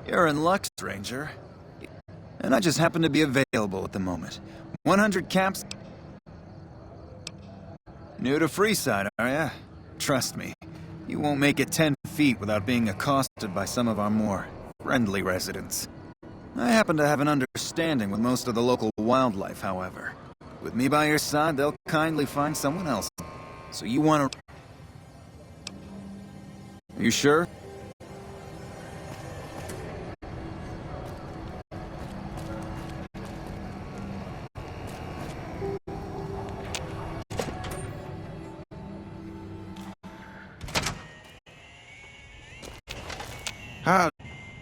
You're in luck, stranger. And I just happen to be available at the moment. 100 caps. New to Freeside, are ya? Trust me, you won't make it 10 feet without being accosted by some of our more friendly residents. I happen to have an understanding with most of the local wildlife, however. With me by your side, they'll kindly find someone else. So you want to... You sure?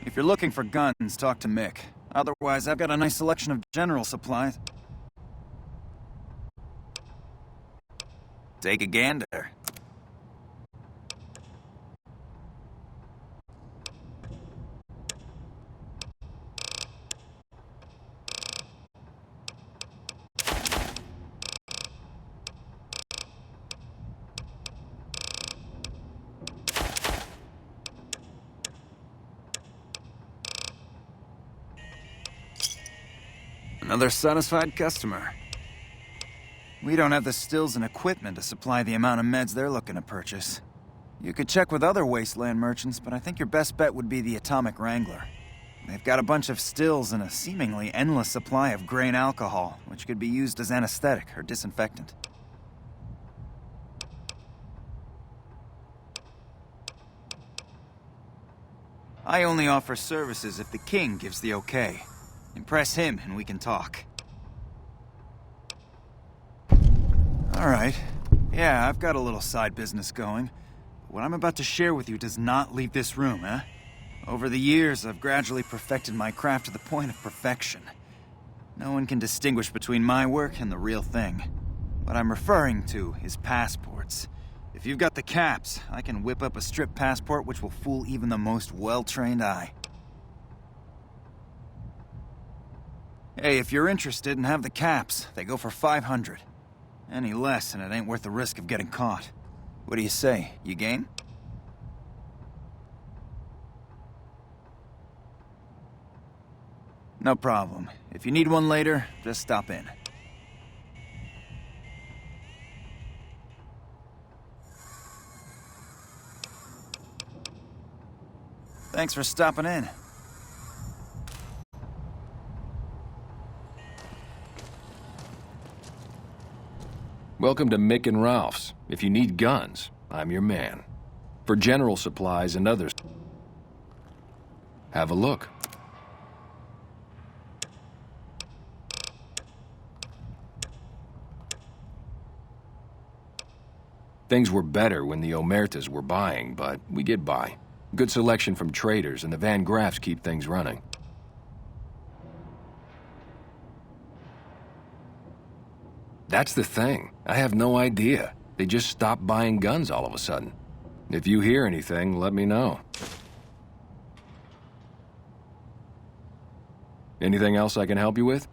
If you're looking for guns, talk to Mick. Otherwise, I've got a nice selection of general supplies. Take a gander. Another satisfied customer. We don't have the stills and equipment to supply the amount of meds they're looking to purchase. You could check with other wasteland merchants, but I think your best bet would be the Atomic Wrangler. They've got a bunch of stills and a seemingly endless supply of grain alcohol, which could be used as anesthetic or disinfectant. I only offer services if the king gives the okay. Impress him and we can talk. Alright. Yeah, I've got a little side business going. What I'm about to share with you does not leave this room, eh? Over the years, I've gradually perfected my craft to the point of perfection. No one can distinguish between my work and the real thing. What I'm referring to is passports. If you've got the caps, I can whip up a strip passport which will fool even the most well-trained eye. Hey, if you're interested and have the caps, they go for 500. Any less and it ain't worth the risk of getting caught. What do you say? You game? No problem. If you need one later, just stop in. Thanks for stopping in. Welcome to Mick and Ralph's. If you need guns, I'm your man. For general supplies and others, have a look. Things were better when the Omertas were buying, but we get by. Good selection from traders, and the Van Graffs keep things running. That's the thing. I have no idea. They just stopped buying guns all of a sudden. If you hear anything, let me know. Anything else I can help you with?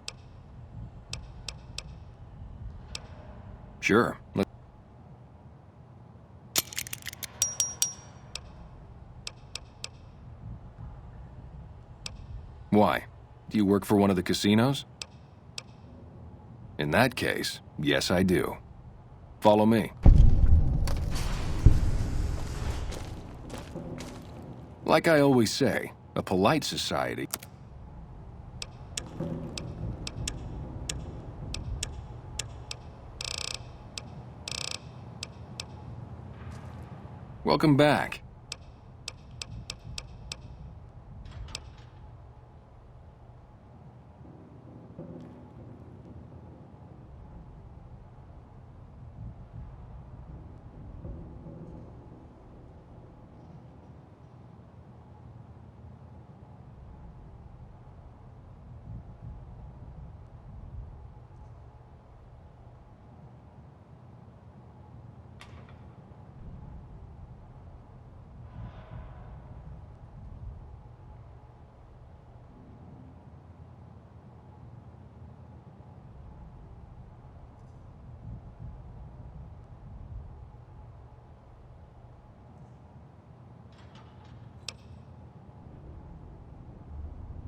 Sure. Why? Do you work for one of the casinos? In that case, yes, I do. Follow me. Like I always say, a polite society. Welcome back.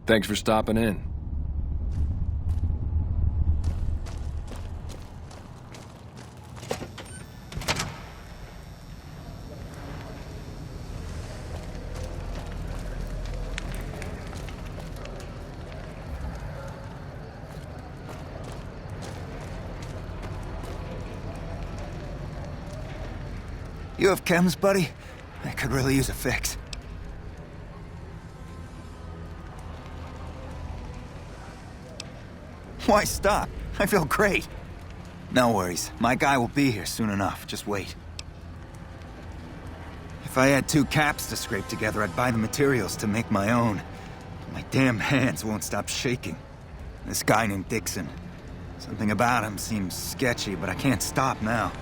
Thanks for stopping in. You have chems, buddy? I could really use a fix. Why stop? I feel great. No worries. My guy will be here soon enough. Just wait. If I had 2 caps to scrape together, I'd buy the materials to make my own. My damn hands won't stop shaking. This guy named Dixon. Something about him seems sketchy, but I can't stop now.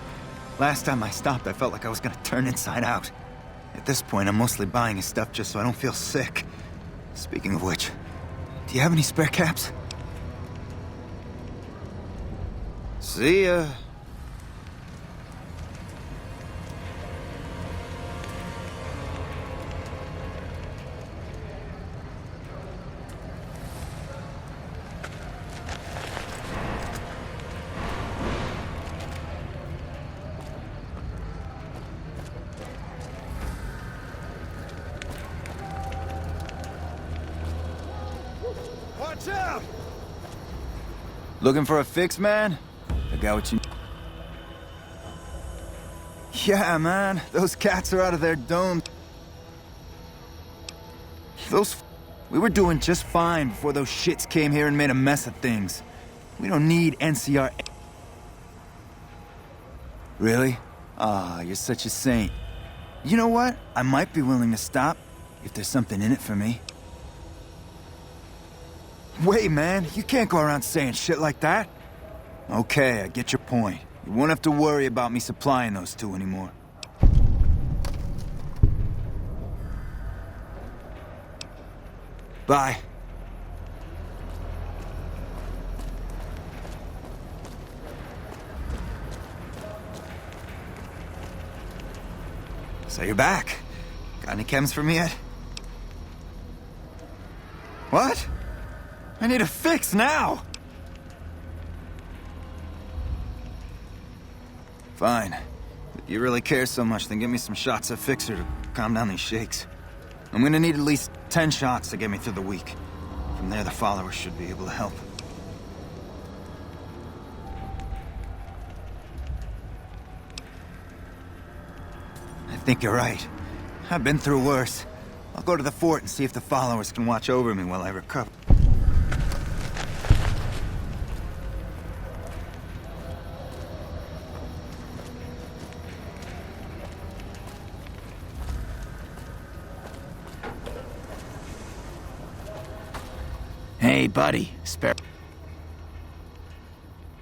Last time I stopped, I felt like I was gonna turn inside out. At this point, I'm mostly buying his stuff just so I don't feel sick. Speaking of which, do you have any spare caps? See ya. Watch out! Looking for a fix, man? I got what you... Yeah, man. Those cats are out of their dome. We were doing just fine before those shits came here and made a mess of things. We don't need NCR... Really? Ah, you're such a saint. You know what? I might be willing to stop if there's something in it for me. Wait, man. You can't go around saying shit like that. Okay, I get your point. You won't have to worry about me supplying those 2 anymore. Bye. So you're back. Got any chems for me yet? What? I need a fix now! Fine. If you really care so much, then give me some shots of Fixer to calm down these shakes. I'm gonna need at least 10 shots to get me through the week. From there, the followers should be able to help. I think you're right. I've been through worse. I'll go to the fort and see if the followers can watch over me while I recover. Hey, buddy. Spare...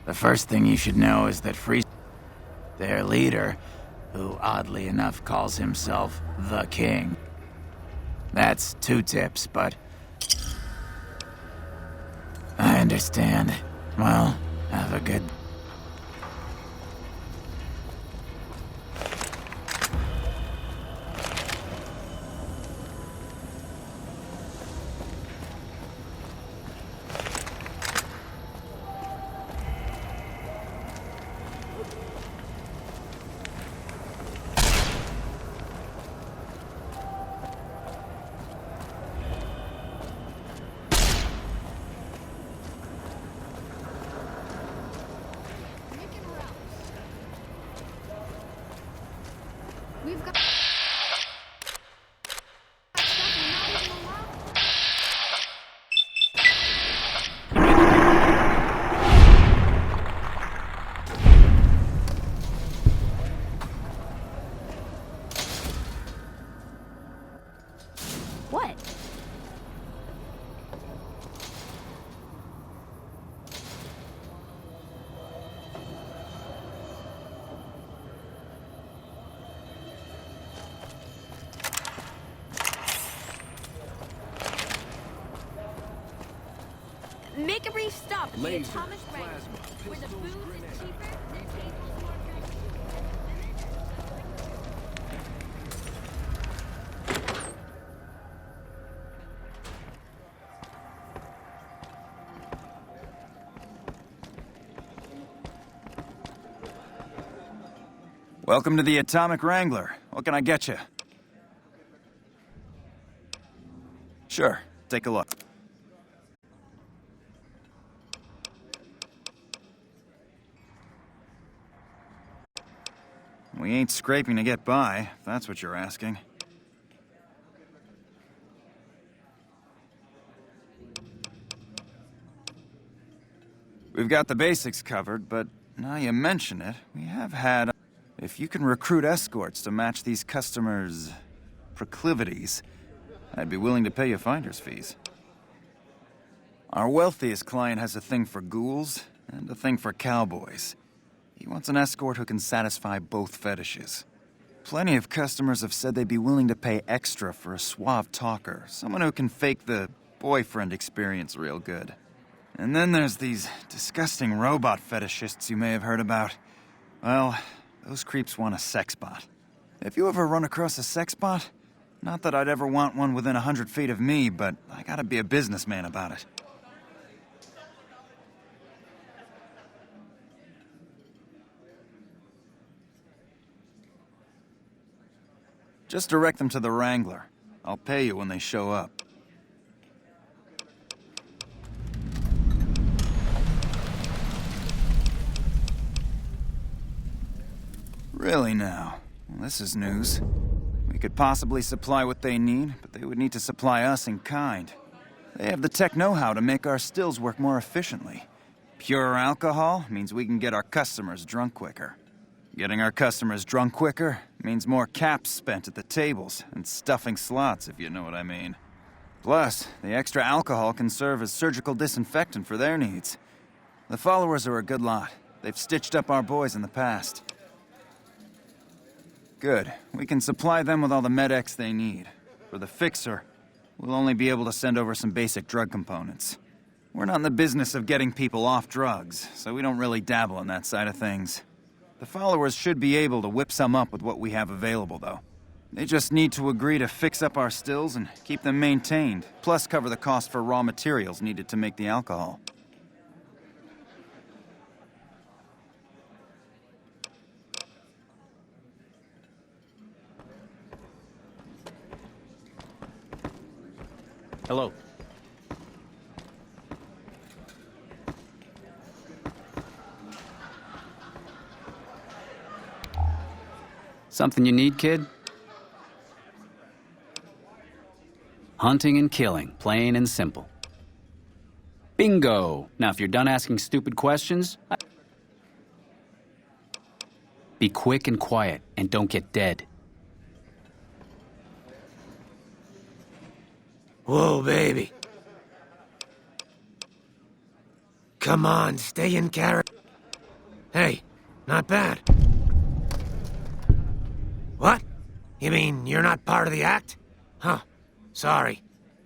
The first thing you should know is that their leader, who oddly enough calls himself the King. That's 2 tips, but... I understand. Well, have a good... We've got... What? Make a brief stop at the Atomic Range, where the booze is cheaper and tables more Welcome to the Atomic Wrangler. What can I get you? Sure, take a look. We ain't scraping to get by, if that's what you're asking. We've got the basics covered, but now you mention it, we have had... If you can recruit escorts to match these customers' proclivities, I'd be willing to pay you finder's fees. Our wealthiest client has a thing for ghouls and a thing for cowboys. He wants an escort who can satisfy both fetishes. Plenty of customers have said they'd be willing to pay extra for a suave talker, someone who can fake the boyfriend experience real good. And then there's these disgusting robot fetishists you may have heard about. Well, those creeps want a sex bot. If you ever run across a sex bot, not that I'd ever want one within 100 feet of me, but I gotta be a businessman about it. Just direct them to the Wrangler. I'll pay you when they show up. Really now? Well, this is news. We could possibly supply what they need, but they would need to supply us in kind. They have the tech know-how to make our stills work more efficiently. Pure alcohol means we can get our customers drunk quicker. Getting our customers drunk quicker means more caps spent at the tables and stuffing slots, if you know what I mean. Plus, the extra alcohol can serve as surgical disinfectant for their needs. The followers are a good lot. They've stitched up our boys in the past. Good. We can supply them with all the med-X they need. For the fixer, we'll only be able to send over some basic drug components. We're not in the business of getting people off drugs, so we don't really dabble in that side of things. The followers should be able to whip some up with what we have available, though. They just need to agree to fix up our stills and keep them maintained, plus cover the cost for raw materials needed to make the alcohol. Hello. Something you need, kid? Hunting and killing, plain and simple. Bingo! Now, if you're done asking stupid questions, be quick and quiet, and don't get dead. Whoa, baby. Come on, stay in character. Hey, not bad. What? You mean you're not part of the act? Huh. Sorry.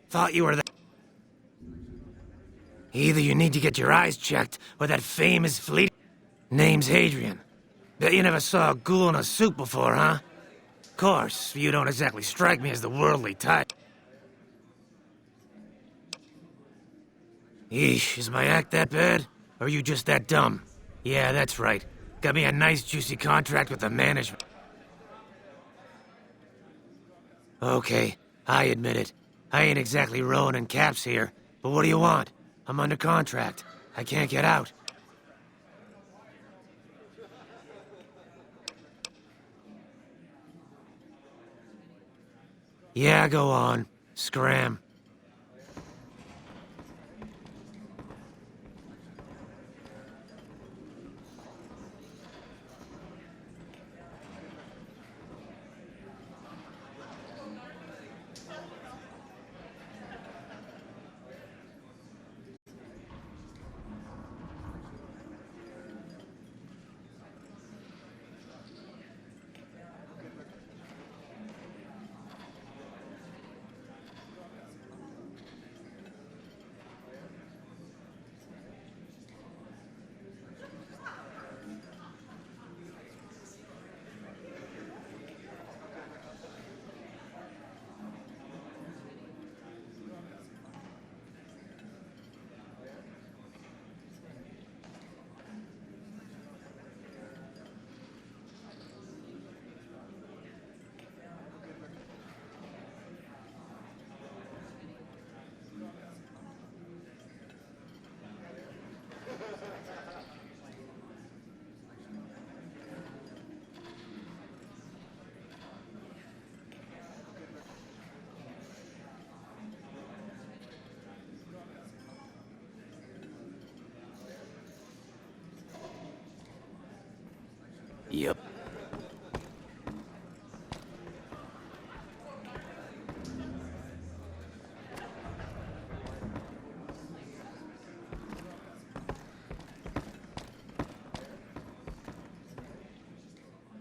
Thought you were the... Either you need to get your eyes checked, or that famous fleet... Name's Hadrian. Bet you never saw a ghoul in a suit before, huh? Course, you don't exactly strike me as the worldly type. Eesh, is my act that bad? Or are you just that dumb? Yeah, that's right. Got me a nice juicy contract with the management. Okay, I admit it. I ain't exactly rowing in caps here, but what do you want? I'm under contract. I can't get out. Yeah, go on. Scram.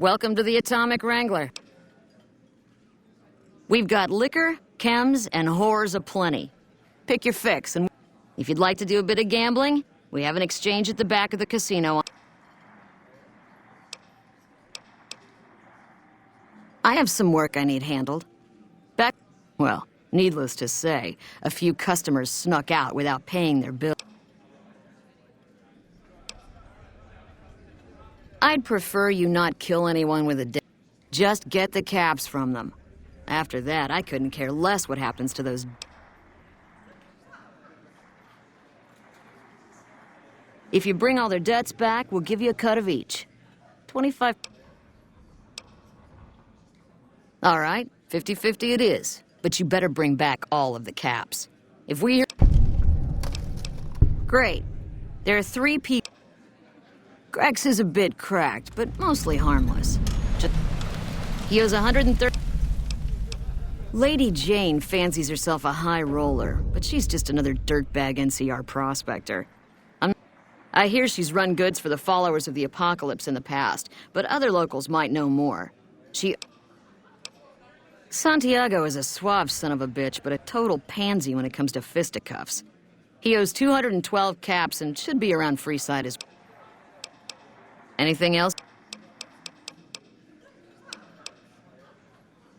Welcome to the Atomic Wrangler. We've got liquor, chems, and whores aplenty. Pick your fix, and if you'd like to do a bit of gambling, we have an exchange at the back of the casino. I have some work I need handled. Well, needless to say, a few customers snuck out without paying their bill. I'd prefer you not kill anyone with a just get the caps from them. After that, I couldn't care less what happens to those. If you bring all their debts back, we'll give you a cut of each. 25. All right, 50-50 it is. But you better bring back all of the caps. If we hear... Great. There are 3 people. Grex is a bit cracked, but mostly harmless. He owes 130... Lady Jane fancies herself a high roller, but she's just another dirtbag NCR prospector. I hear she's run goods for the followers of the apocalypse in the past, but other locals might know more. Santiago is a suave son of a bitch, but a total pansy when it comes to fisticuffs. He owes 212 caps and should be around Freeside as... Anything else?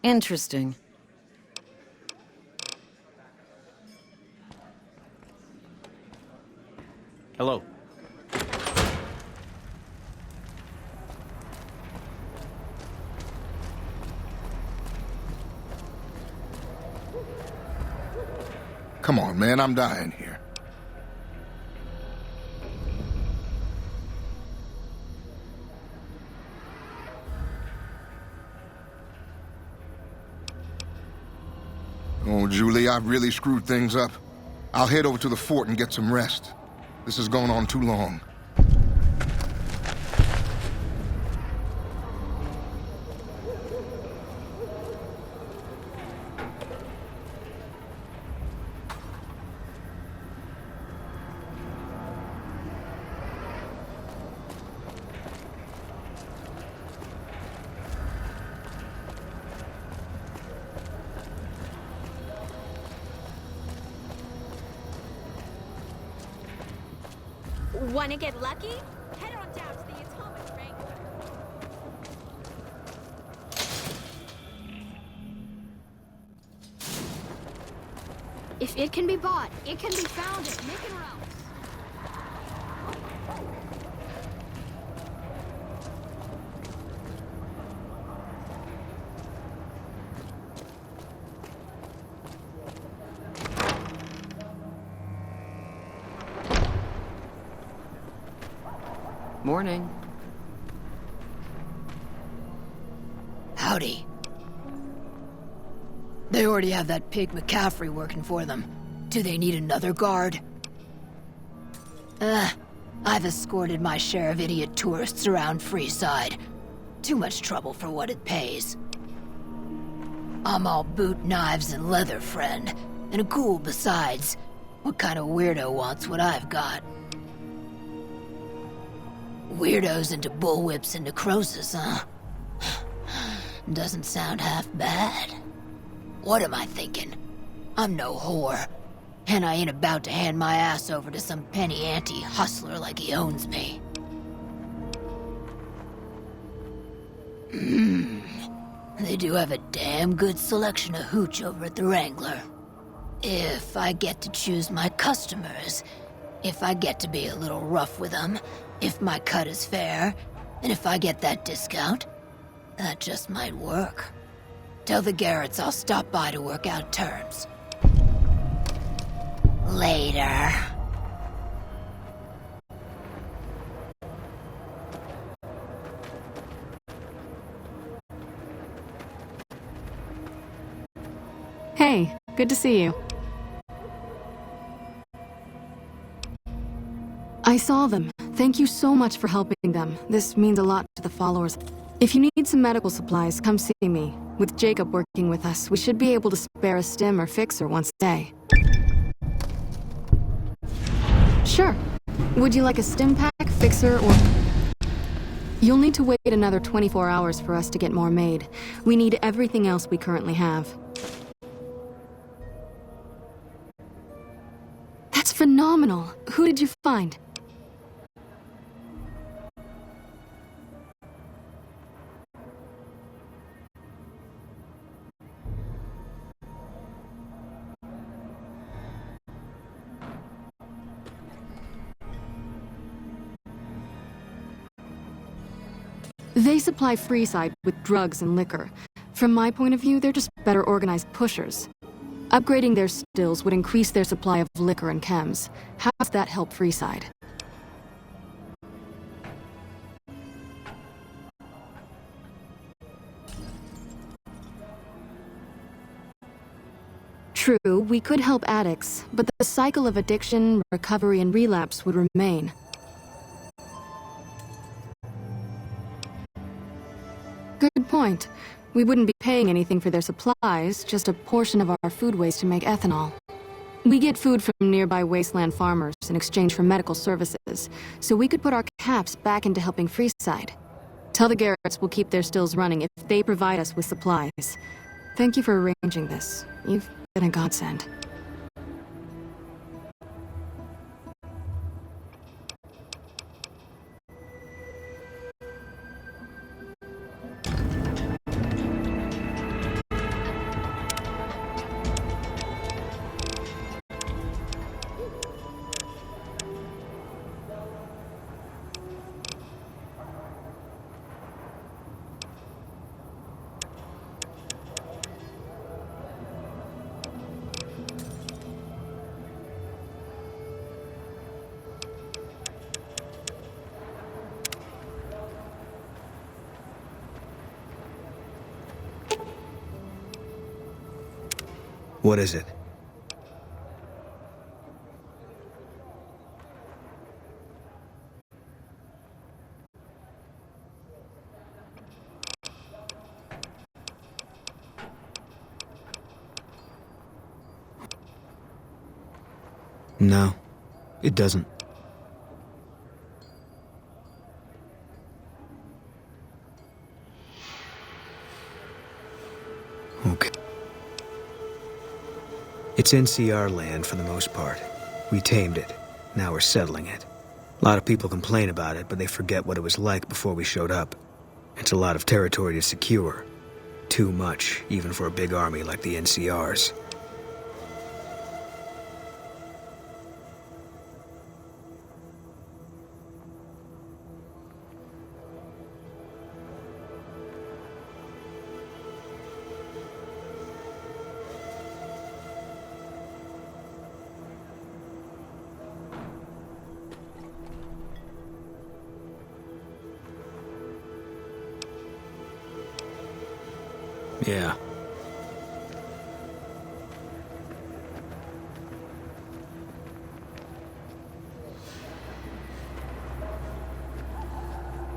Interesting. Hello. Come on, man, I'm dying here. Oh, Julie, I've really screwed things up. I'll head over to the fort and get some rest. This has gone on too long. Wanna get lucky? Head on down to the Atomic Wrangler. If it can be bought, it can be found at Nick and Ralph's. Morning. Howdy. They already have that pig McCaffrey working for them. Do they need another guard? I've escorted my share of idiot tourists around Freeside. Too much trouble for what it pays. I'm all boot, knives, and leather, friend. And a ghoul besides. What kind of weirdo wants what I've got? Weirdos into bullwhips and necrosis, huh? Doesn't sound half bad. What am I thinking? I'm no whore. And I ain't about to hand my ass over to some penny-ante hustler like he owns me. They do have a damn good selection of hooch over at the Wrangler. If I get to choose my customers, if I get to be a little rough with them, if my cut is fair, and if I get that discount, that just might work. Tell the Garretts I'll stop by to work out terms. Later. Hey, good to see you. I saw them. Thank you so much for helping them. This means a lot to the followers. If you need some medical supplies, come see me. With Jacob working with us, we should be able to spare a stim or fixer once a day. Sure. Would you like a stim pack, fixer, or... You'll need to wait another 24 hours for us to get more made. We need everything else we currently have. That's phenomenal. Who did you find? They supply Freeside with drugs and liquor. From my point of view, they're just better organized pushers. Upgrading their stills would increase their supply of liquor and chems. How's that help Freeside? True, we could help addicts, but the cycle of addiction, recovery, and relapse would remain. Good point. We wouldn't be paying anything for their supplies, just a portion of our food waste to make ethanol. We get food from nearby wasteland farmers in exchange for medical services, so we could put our caps back into helping Freeside. Tell the Garretts we'll keep their stills running if they provide us with supplies. Thank you for arranging this. You've been a godsend. What is it? No, it doesn't. Okay. It's NCR land for the most part. We tamed it. Now we're settling it. A lot of people complain about it, but they forget what it was like before we showed up. It's a lot of territory to secure. Too much, even for a big army like the NCR's. Yeah.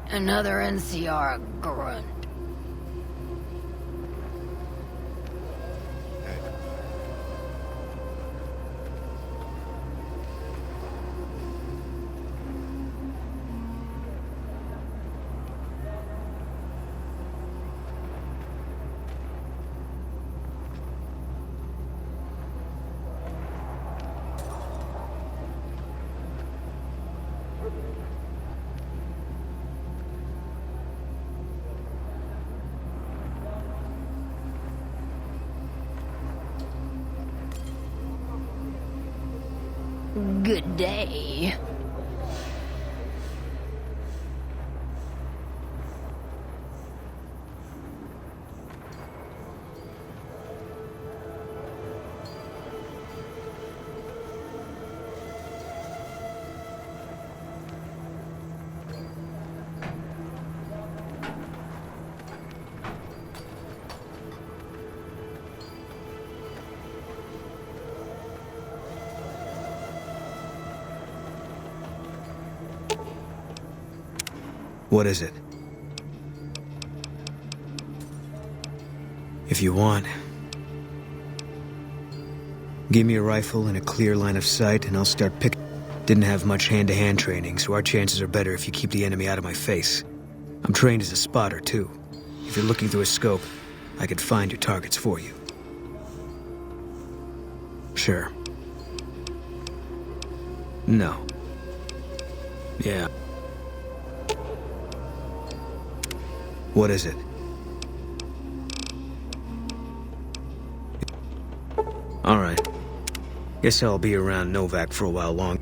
Another NCR grunt. Good day. What is it? If you want, give me a rifle and a clear line of sight, and I'll start picking. Didn't have much hand-to-hand training, so our chances are better if you keep the enemy out of my face. I'm trained as a spotter, too. If you're looking through a scope, I can find your targets for you. Sure. No. Yeah. What is it? Alright. Guess I'll be around Novak for a while longer.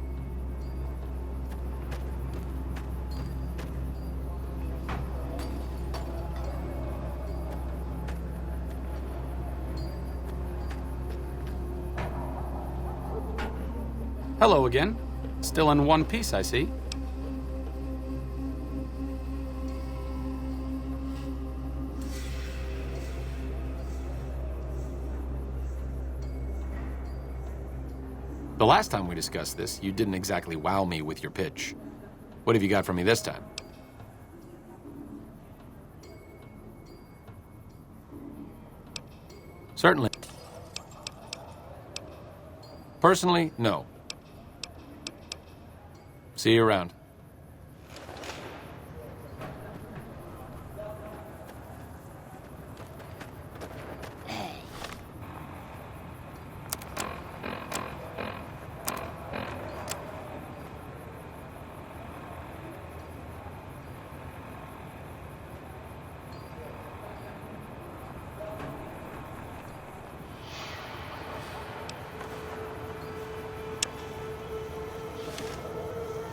Hello again. Still in one piece, I see. The last time we discussed this, you didn't exactly wow me with your pitch. What have you got for me this time? Certainly. Personally, no. See you around.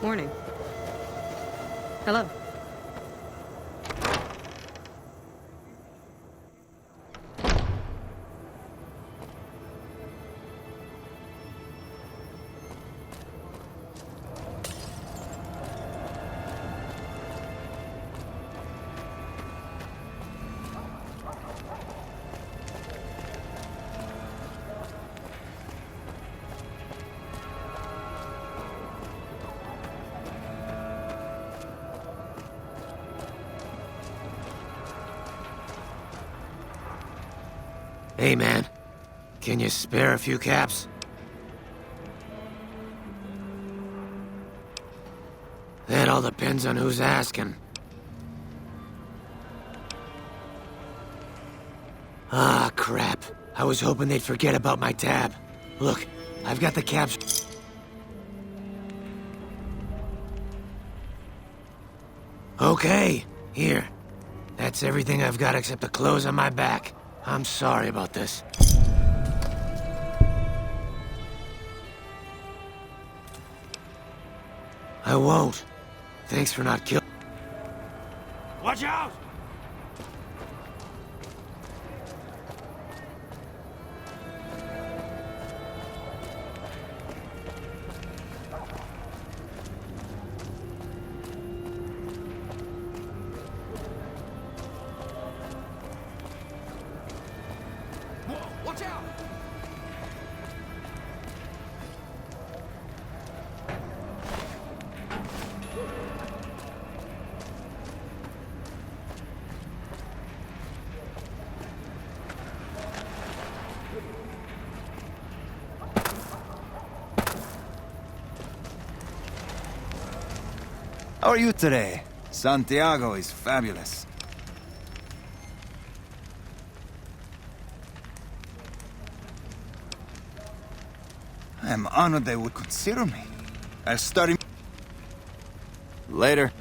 Morning. Hello. Hey, man. Can you spare a few caps? That all depends on who's asking. Ah, crap. I was hoping they'd forget about my tab. Look, I've got the caps. Okay, here. That's everything I've got except the clothes on my back. I'm sorry about this. I won't. Thanks for not killing. Watch out! Watch out! How are you today? Santiago is fabulous. I am honored they would consider me. I'll study... Later.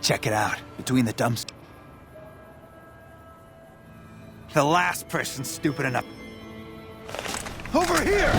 Check it out, between the dumpsters. The last person stupid enough... Over here!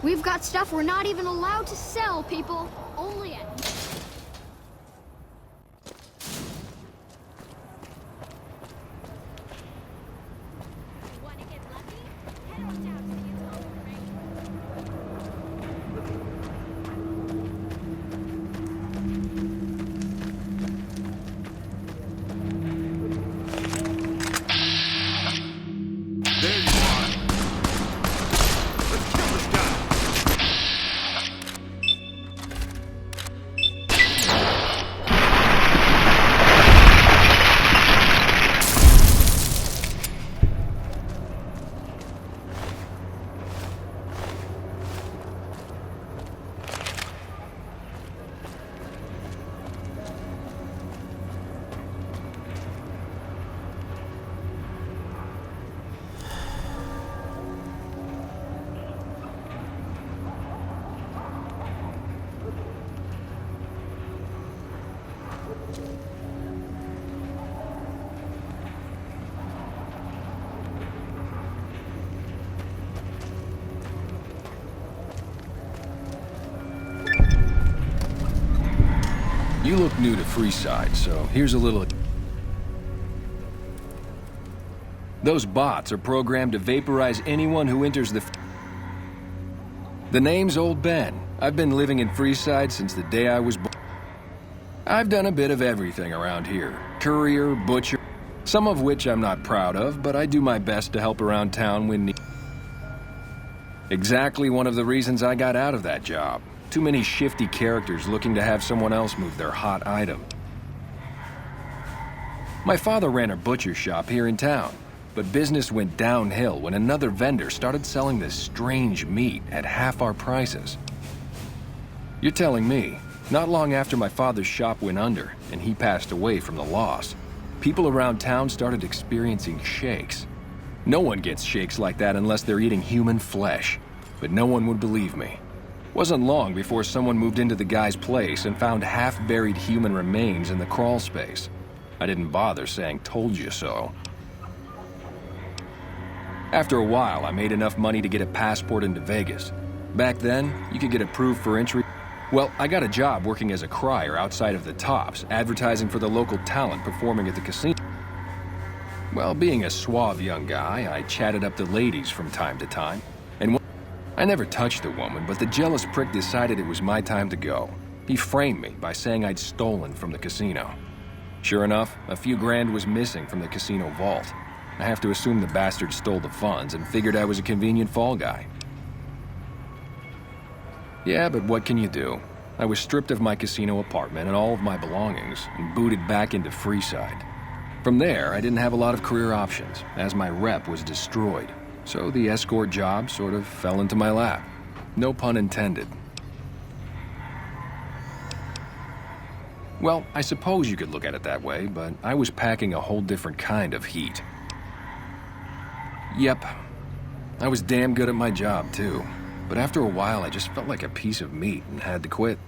We've got stuff we're not even allowed to sell, people. Only at... Want to get lucky? Head on down to the Atomic Ring. There you are. Let's kill this guy. You look new to Freeside, so here's a little... Those bots are programmed to vaporize anyone who enters the... The name's Old Ben. I've been living in Freeside since the day I was born. I've done a bit of everything around here. Courier, butcher, some of which I'm not proud of, but I do my best to help around town when needed. Exactly one of the reasons I got out of that job. Too many shifty characters looking to have someone else move their hot item. My father ran a butcher shop here in town, but business went downhill when another vendor started selling this strange meat at half our prices. You're telling me, not long after my father's shop went under and he passed away from the loss, people around town started experiencing shakes. No one gets shakes like that unless they're eating human flesh, but no one would believe me. Wasn't long before someone moved into the guy's place and found half-buried human remains in the crawl space. I didn't bother saying "told you so." After a while, I made enough money to get a passport into Vegas. Back then, you could get approved for entry. Well, I got a job working as a crier outside of the Tops, advertising for the local talent performing at the casino. Well, being a suave young guy, I chatted up the ladies from time to time, and I never touched a woman, but the jealous prick decided it was my time to go. He framed me by saying I'd stolen from the casino. Sure enough, a few grand was missing from the casino vault. I have to assume the bastard stole the funds and figured I was a convenient fall guy. Yeah, but what can you do? I was stripped of my casino apartment and all of my belongings and booted back into Freeside. From there, I didn't have a lot of career options, as my rep was destroyed. So the escort job sort of fell into my lap. No pun intended. Well, I suppose you could look at it that way, but I was packing a whole different kind of heat. Yep, I was damn good at my job too, but after a while I just felt like a piece of meat and had to quit.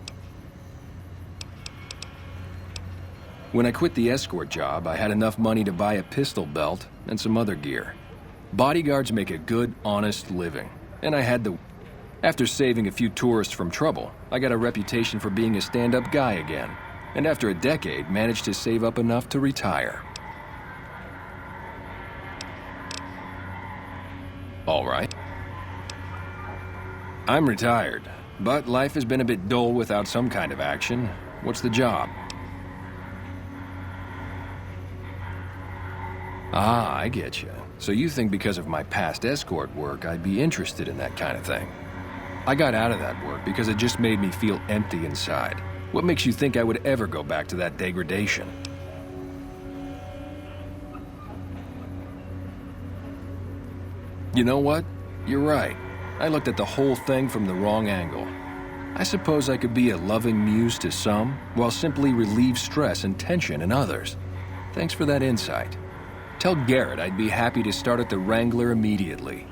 When I quit the escort job, I had enough money to buy a pistol belt and some other gear. Bodyguards make a good, honest living, and I had the... After saving a few tourists from trouble, I got a reputation for being a stand-up guy again, and after a decade, managed to save up enough to retire. All right. I'm retired, but life has been a bit dull without some kind of action. What's the job? Ah, I get you. So you think because of my past escort work, I'd be interested in that kind of thing. I got out of that work because it just made me feel empty inside. What makes you think I would ever go back to that degradation? You know what? You're right. I looked at the whole thing from the wrong angle. I suppose I could be a loving muse to some, while simply relieve stress and tension in others. Thanks for that insight. Tell Garrett I'd be happy to start at the Wrangler immediately.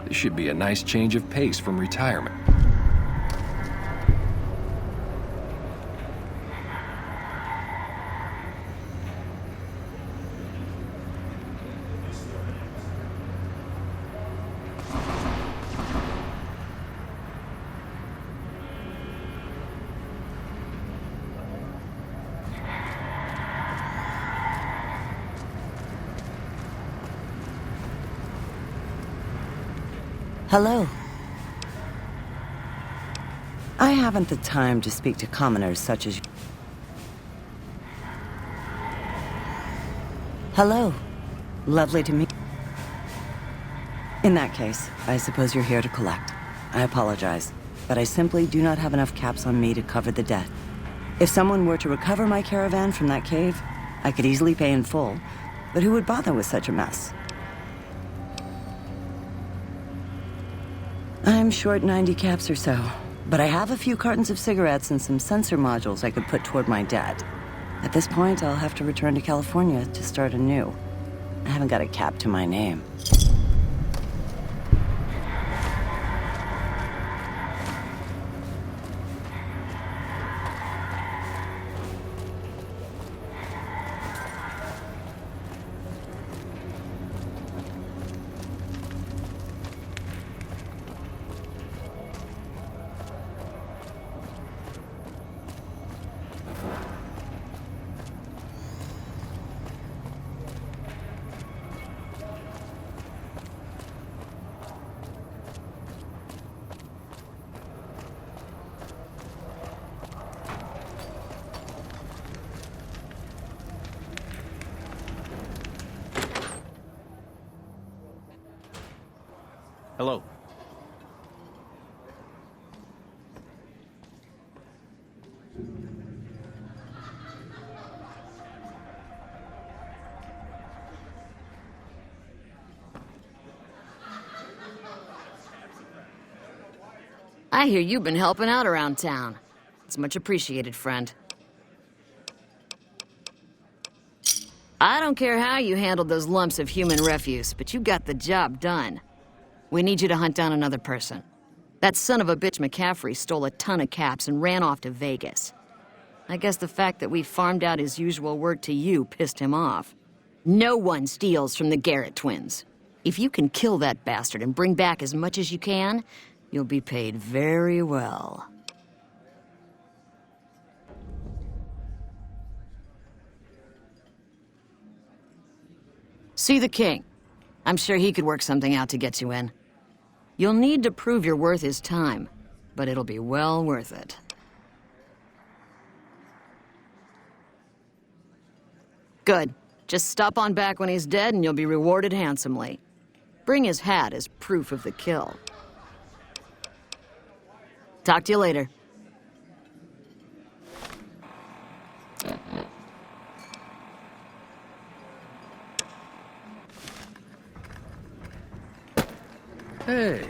This should be a nice change of pace from retirement. Hello. I haven't the time to speak to commoners such as you. Hello. Lovely to meet. In that case, I suppose you're here to collect. I apologize, but I simply do not have enough caps on me to cover the debt. If someone were to recover my caravan from that cave, I could easily pay in full, but who would bother with such a mess? I'm short 90 caps or so, but I have a few cartons of cigarettes and some sensor modules I could put toward my debt. At this point, I'll have to return to California to start anew. I haven't got a cap to my name. Hello. I hear you've been helping out around town. It's much appreciated, friend. I don't care how you handled those lumps of human refuse, but you got the job done. We need you to hunt down another person. That son of a bitch McCaffrey stole a ton of caps and ran off to Vegas. I guess the fact that we farmed out his usual work to you pissed him off. No one steals from the Garrett twins. If you can kill that bastard and bring back as much as you can, you'll be paid very well. See the king. I'm sure he could work something out to get you in. You'll need to prove you're worth his time, but it'll be well worth it. Good. Just stop on back when he's dead and you'll be rewarded handsomely. Bring his hat as proof of the kill. Talk to you later. Hey.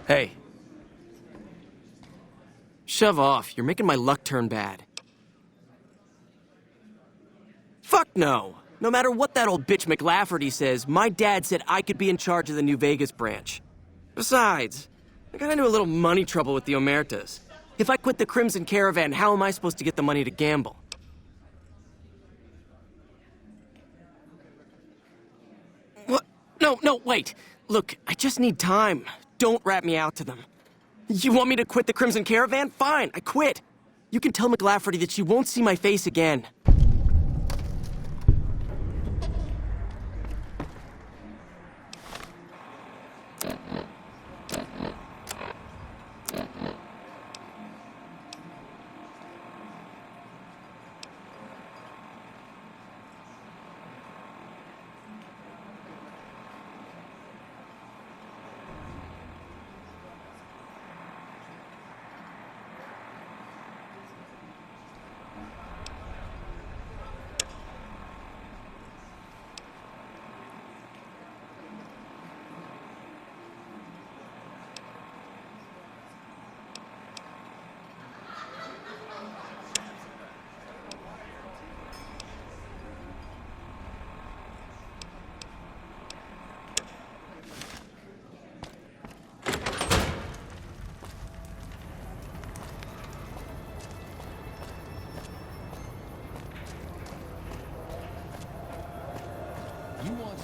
Hey. Shove off. You're making my luck turn bad. Fuck no! No matter what that old bitch McLafferty says, my dad said I could be in charge of the New Vegas branch. Besides, I got into a little money trouble with the Omertas. If I quit the Crimson Caravan, how am I supposed to get the money to gamble? What? No, wait. Look, I just need time. Don't rat me out to them. You want me to quit the Crimson Caravan? Fine, I quit. You can tell McLafferty that she won't see my face again.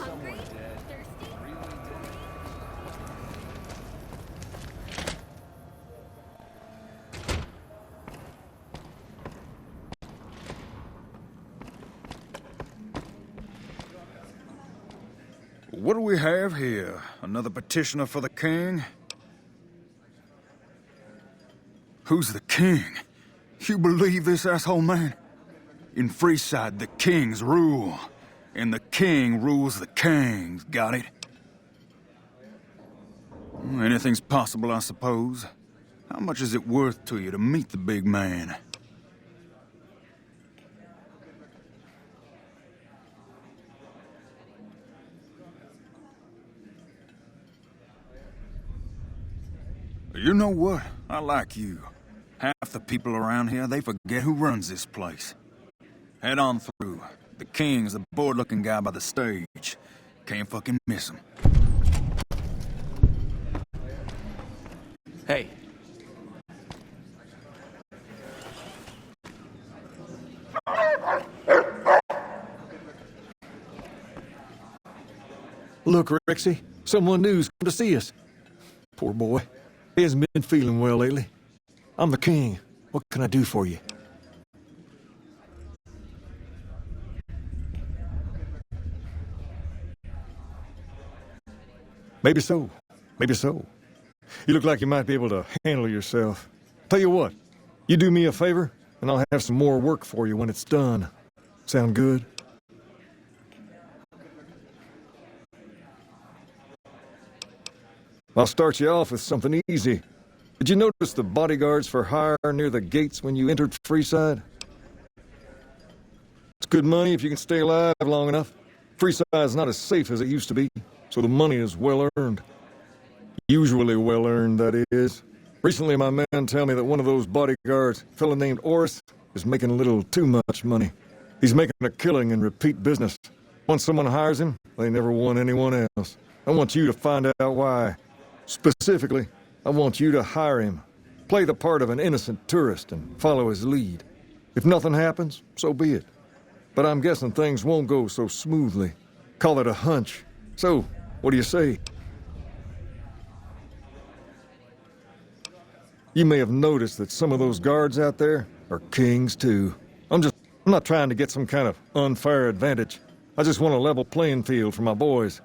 Hungry? Thirsty? What do we have here? Another petitioner for the king? Who's the king? You believe this, asshole man? In Freeside, the kings rule. And the king rules the kings, got it? Anything's possible, I suppose. How much is it worth to you to meet the big man? You know what? I like you. Half the people around here, they forget who runs this place. Head on through. The king's the bored-looking guy by the stage. Can't fucking miss him. Hey. Look, Rexy, someone new's come to see us. Poor boy. He hasn't been feeling well lately. I'm the king. What can I do for you? Maybe so. Maybe so. You look like you might be able to handle yourself. Tell you what, you do me a favor, and I'll have some more work for you when it's done. Sound good? I'll start you off with something easy. Did you notice the bodyguards for hire near the gates when you entered Freeside? It's good money if you can stay alive long enough. Freeside's not as safe as it used to be, so the money is well earned. Usually well earned, that is. Recently, my man tell me that one of those bodyguards, a fella named Oris, is making a little too much money. He's making a killing in repeat business. Once someone hires him, they never want anyone else. I want you to find out why. Specifically, I want you to hire him. Play the part of an innocent tourist and follow his lead. If nothing happens, so be it. But I'm guessing things won't go so smoothly. Call it a hunch. So, what do you say? You may have noticed that some of those guards out there are kings too. I'm not trying to get some kind of unfair advantage. I just want a level playing field for my boys.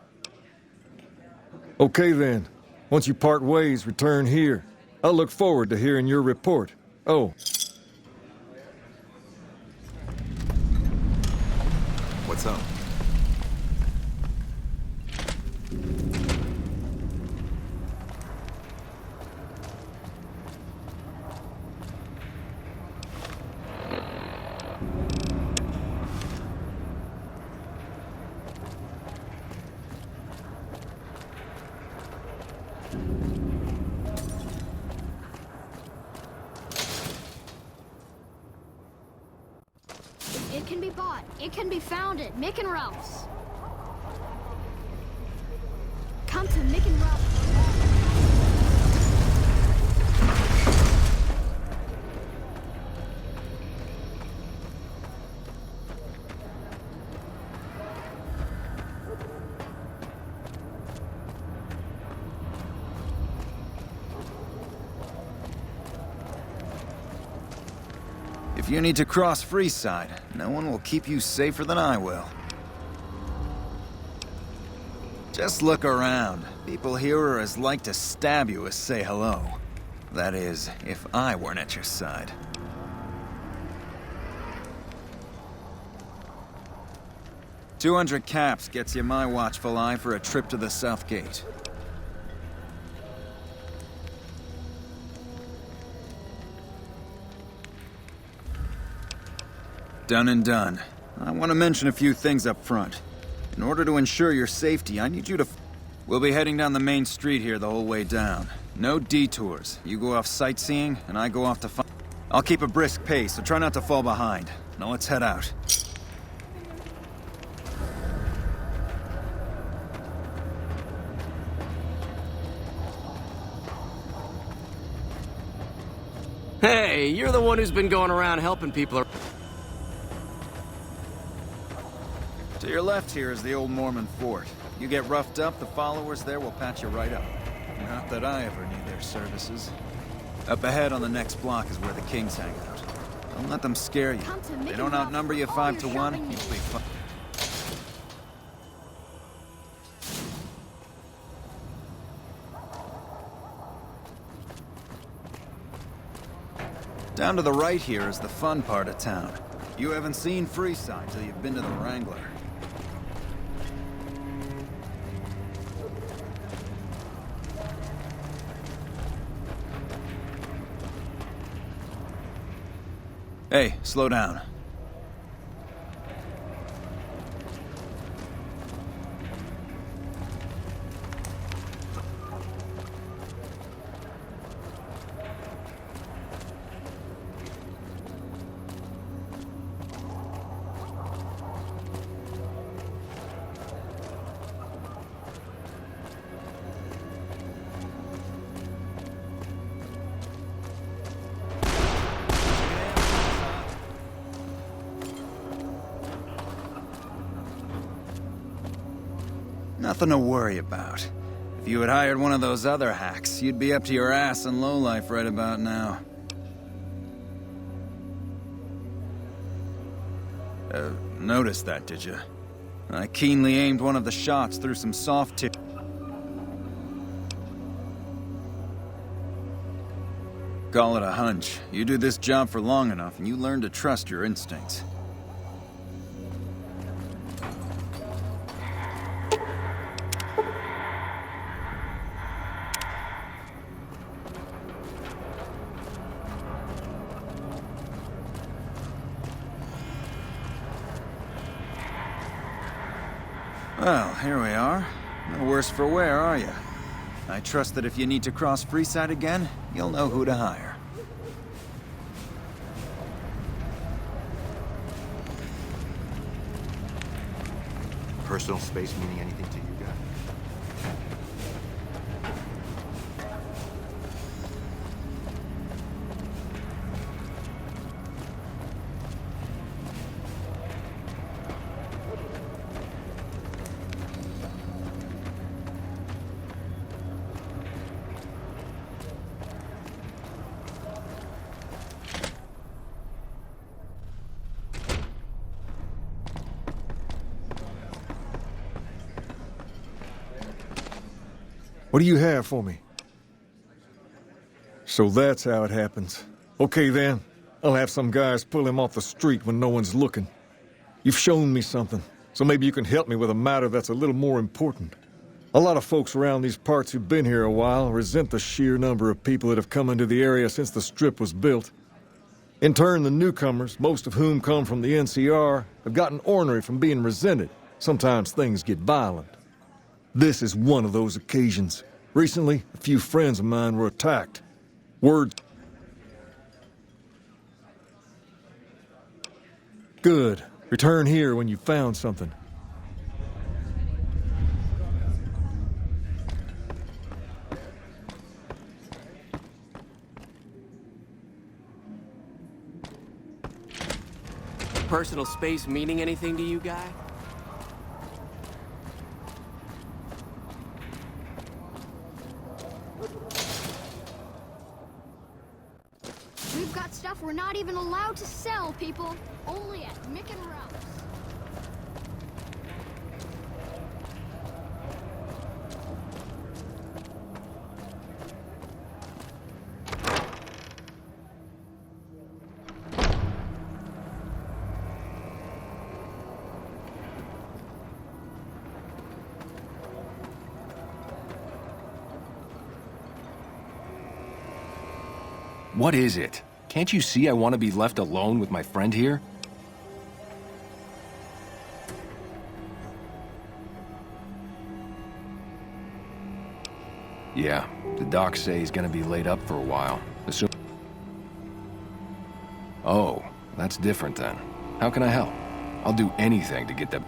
Okay then. Once you part ways, return here. I'll look forward to hearing your report. Oh. What's up? It can be bought. It can be found at Mick and Ralph's. Come to Mick and Ralph's. If you need to cross Freeside, no one will keep you safer than I will. Just look around. People here are as like to stab you as say hello. That is, if I weren't at your side. $200 caps gets you my watchful eye for a trip to the South Gate. Done and done. I want to mention a few things up front. In order to ensure your safety, I need you to... We'll be heading down the main street here the whole way down. No detours. You go off sightseeing, and I go off to find... I'll keep a brisk pace, so try not to fall behind. Now let's head out. Hey, you're the one who's been going around helping people. To your left here is the old Mormon fort. You get roughed up, the followers there will patch you right up. Not that I ever need their services. Up ahead on the next block is where the Kings hang out. Don't let them scare you. They don't outnumber you 5 to 1. You'll be fine. Down to the right here is the fun part of town. You haven't seen Freeside till you've been to the Wrangler. Hey, slow down. Nothing to worry about. If you had hired one of those other hacks, you'd be up to your ass in lowlife right about now. Noticed that, did you? I keenly aimed one of the shots through some soft tissue. Call it a hunch. You do this job for long enough, and you learn to trust your instincts. Well, here we are. No worse for wear, are you? I trust that if you need to cross Freeside again, you'll know who to hire. Personal space meaning anything to you guys? What do you have for me? So that's how it happens. Okay then, I'll have some guys pull him off the street when no one's looking. You've shown me something, so maybe you can help me with a matter that's a little more important. A lot of folks around these parts who've been here a while resent the sheer number of people that have come into the area since the Strip was built. In turn, the newcomers, most of whom come from the NCR, have gotten ornery from being resented. Sometimes things get violent. This is one of those occasions. Recently, a few friends of mine were attacked. Word. Good. Return here when you found something. Personal space meaning anything to you, guy? We've got stuff we're not even allowed to sell, people. Only at Mick and Ralph's. What is it? Can't you see I want to be left alone with my friend here? Yeah, the docs say he's gonna be laid up for a while. Oh, that's different then. How can I help? I'll do anything to get them.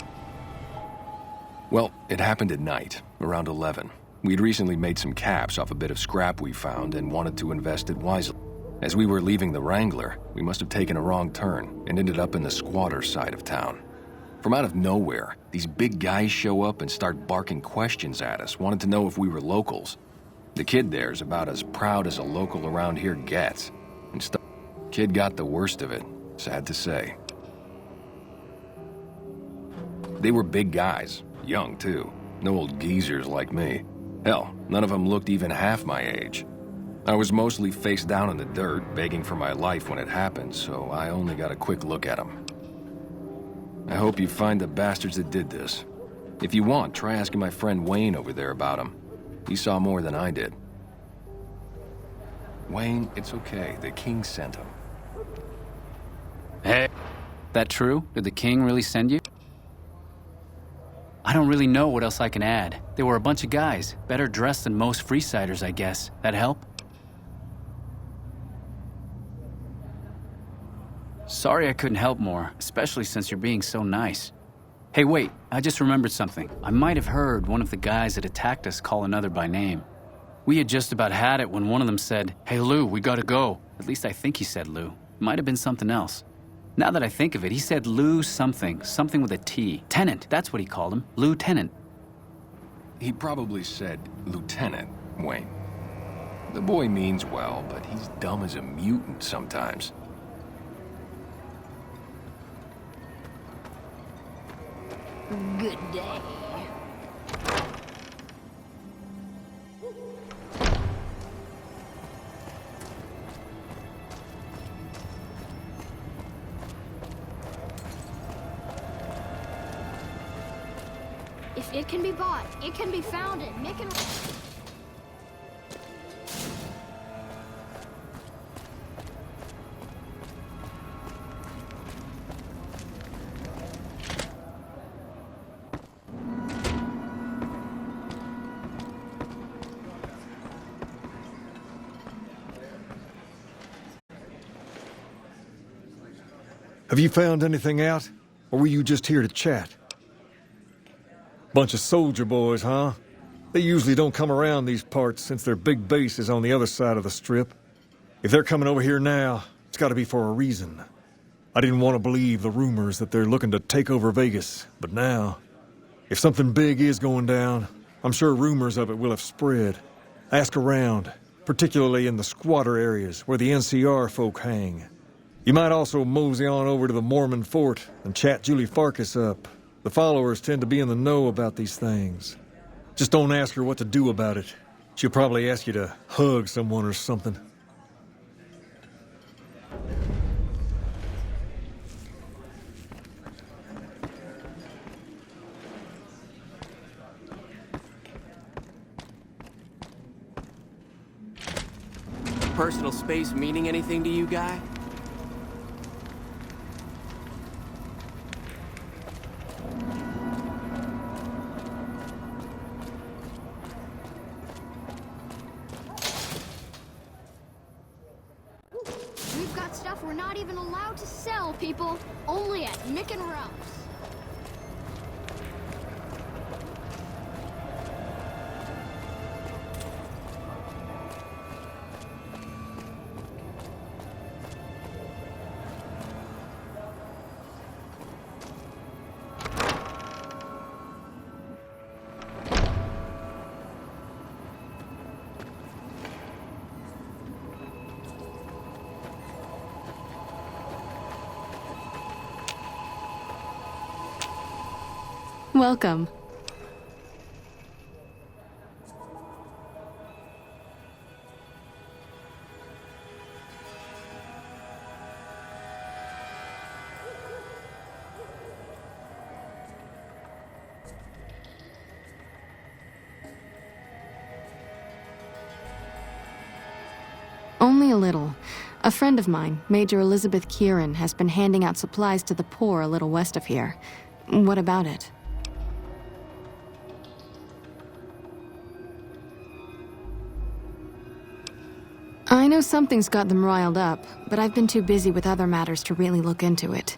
Well, it happened at night, around 11. We'd recently made some caps off a bit of scrap we found and wanted to invest it wisely. As we were leaving the Wrangler, we must have taken a wrong turn and ended up in the squatter side of town. From out of nowhere, these big guys show up and start barking questions at us, wanting to know if we were locals. The kid there's about as proud as a local around here gets. And kid got the worst of it, sad to say. They were big guys, young too. No old geezers like me. Hell, none of them looked even half my age. I was mostly face down in the dirt, begging for my life when it happened, so I only got a quick look at them. I hope you find the bastards that did this. If you want, try asking my friend Wayne over there about him. He saw more than I did. Wayne, it's okay. The king sent him. Hey, that true? Did the king really send you? I don't really know what else I can add. They were a bunch of guys, better dressed than most Freesiders, I guess. That help? Sorry I couldn't help more, especially since you're being so nice. Hey, wait, I just remembered something. I might have heard one of the guys that attacked us call another by name. We had just about had it when one of them said, "Hey, Lou, we gotta go." At least I think he said Lou. Might have been something else. Now that I think of it, he said Lou something with a T. Tennant, that's what he called him. Lieutenant. He probably said Lieutenant, Wayne. The boy means well, but he's dumb as a mutant sometimes. Good day. If it can be bought, it can be found in Nick and... Have you found anything out? Or were you just here to chat? Bunch of soldier boys, huh? They usually don't come around these parts since their big base is on the other side of the strip. If they're coming over here now, it's gotta be for a reason. I didn't want to believe the rumors that they're looking to take over Vegas, but now, if something big is going down, I'm sure rumors of it will have spread. Ask around, particularly in the squatter areas where the NCR folk hang. You might also mosey on over to the Mormon fort and chat Julie Farkas up. The followers tend to be in the know about these things. Just don't ask her what to do about it. She'll probably ask you to hug someone or something. Personal space meaning anything to you, guy? We've got stuff we're not even allowed to sell, people. Only at Nick and Ralph's. Welcome. Only a little. A friend of mine, Major Elizabeth Kieran, has been handing out supplies to the poor a little west of here. What about it? I know something's got them riled up, but I've been too busy with other matters to really look into it.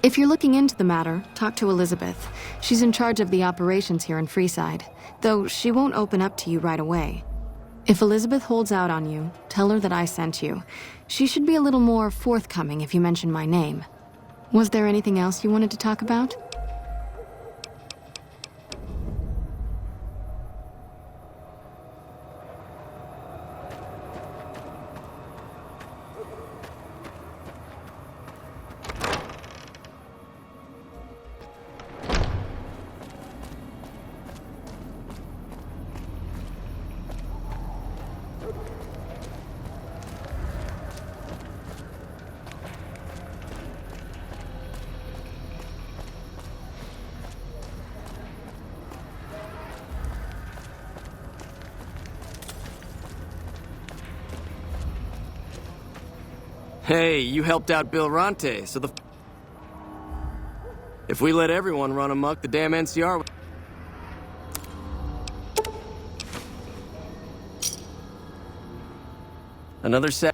If you're looking into the matter, talk to Elizabeth. She's in charge of the operations here in Freeside, though she won't open up to you right away. If Elizabeth holds out on you, tell her that I sent you. She should be a little more forthcoming if you mention my name. Was there anything else you wanted to talk about? Hey, you helped out Bill Ronte, so the... If we let everyone run amok, the damn NCR... Another set...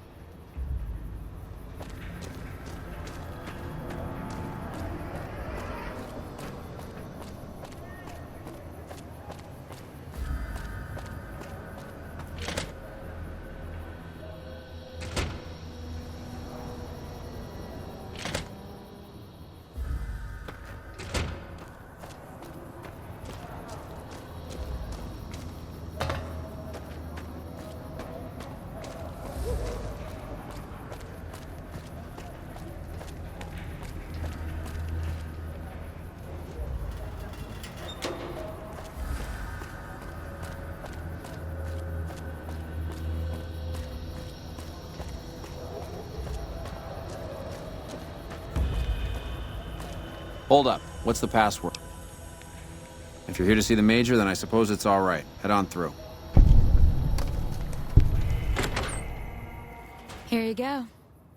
Hold up. What's the password? If you're here to see the Major, then I suppose it's all right. Head on through. Here you go.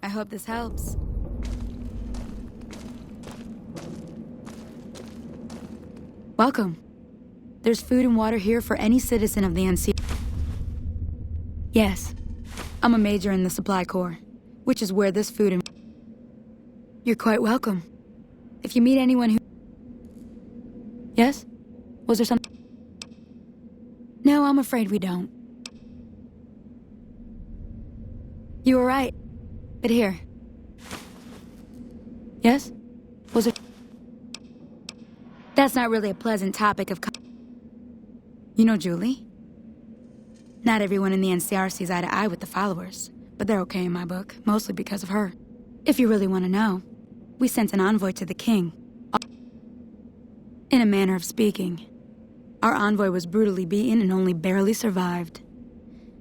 I hope this helps. Welcome. There's food and water here for any citizen of the NC. Yes. I'm a major in the Supply Corps, which is where this food and... You're quite welcome. If you meet anyone who... Yes? Was there something? No, I'm afraid we don't. You were right. But here. Yes? Was there... That's not really a pleasant topic of... You know Julie? Not everyone in the NCR sees eye to eye with the followers, but they're okay in my book, mostly because of her. If you really want to know, we sent an envoy to the king. In a manner of speaking. Our envoy was brutally beaten and only barely survived.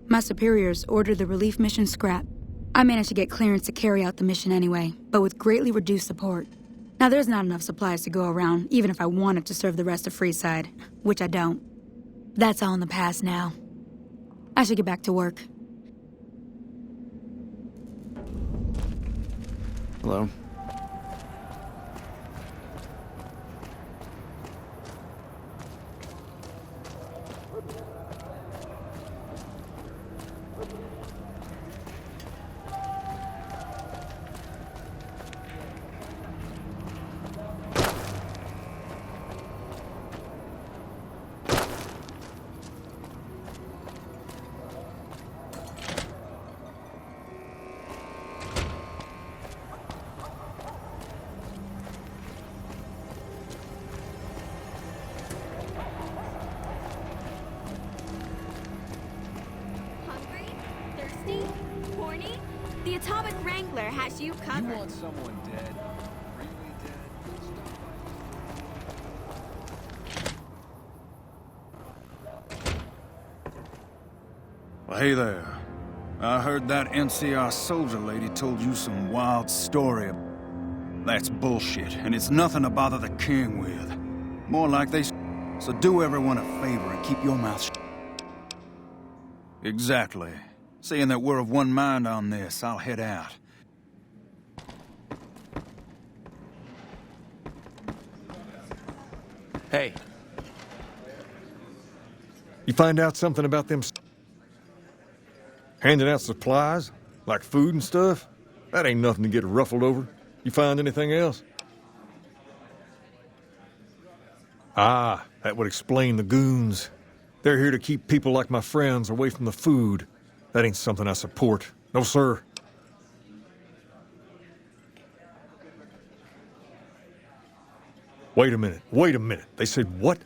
My superiors ordered the relief mission scrapped. I managed to get clearance to carry out the mission anyway, but with greatly reduced support. Now there's not enough supplies to go around, even if I wanted to serve the rest of Freeside, which I don't. That's all in the past now. I should get back to work. Hello? The Atomic Wrangler has you covered. You want someone dead? Really dead? Well, hey there. I heard that NCR soldier lady told you some wild story. That's bullshit, and it's nothing to bother the king with. More like they... So do everyone a favor and keep your mouth shut. Exactly. Seeing that we're of one mind on this, I'll head out. Hey. You find out something about them handing out supplies? Like food and stuff? That ain't nothing to get ruffled over. You find anything else? Ah, that would explain the goons. They're here to keep people like my friends away from the food. That ain't something I support. No, sir. Wait a minute. Wait a minute. They said what?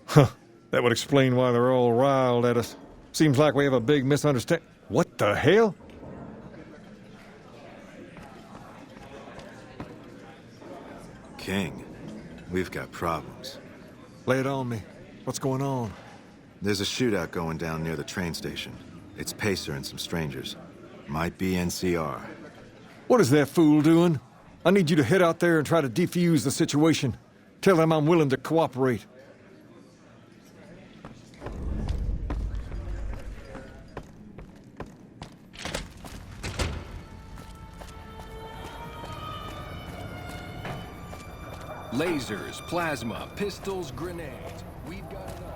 Huh. That would explain why they're all riled at us. Seems like we have a big misunderstanding. What the hell? King, we've got problems. Lay it on me. What's going on? There's a shootout going down near the train station. It's Pacer and some strangers. Might be NCR. What is that fool doing? I need you to head out there and try to defuse the situation. Tell them I'm willing to cooperate. Lasers, plasma, pistols, grenades. We've got it all.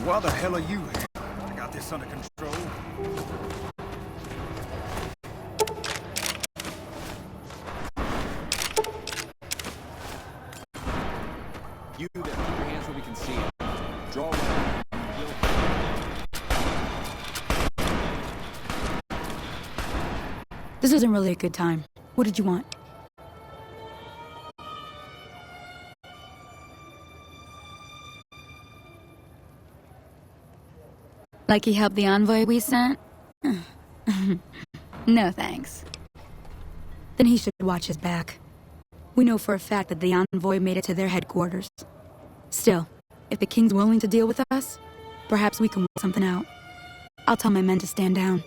Why the hell are you here? I got this under control. You there, put your hands where we can see it. Draw This isn't really a good time. What did you want? Like he helped the envoy we sent? No thanks. Then he should watch his back. We know for a fact that the envoy made it to their headquarters. Still, if the king's willing to deal with us, perhaps we can work something out. I'll tell my men to stand down.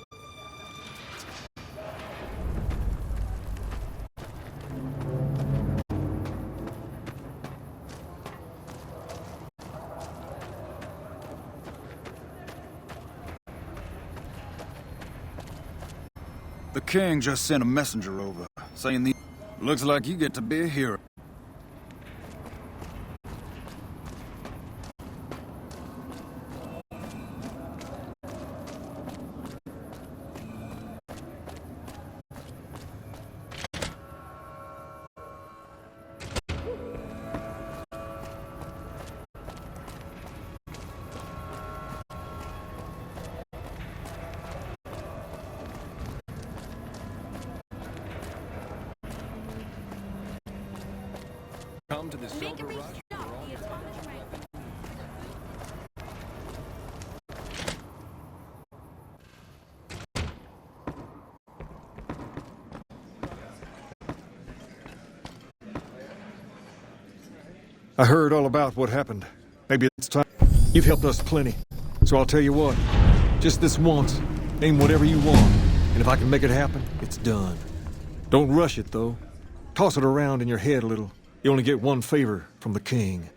The king just sent a messenger over, saying the... Looks like you get to be a hero. Come to the Silver Rush. I heard all about what happened. Maybe it's time. You've helped us plenty. So I'll tell you what. Just this once, name whatever you want. And if I can make it happen, it's done. Don't rush it, though. Toss it around in your head a little. You only get one favor from the king.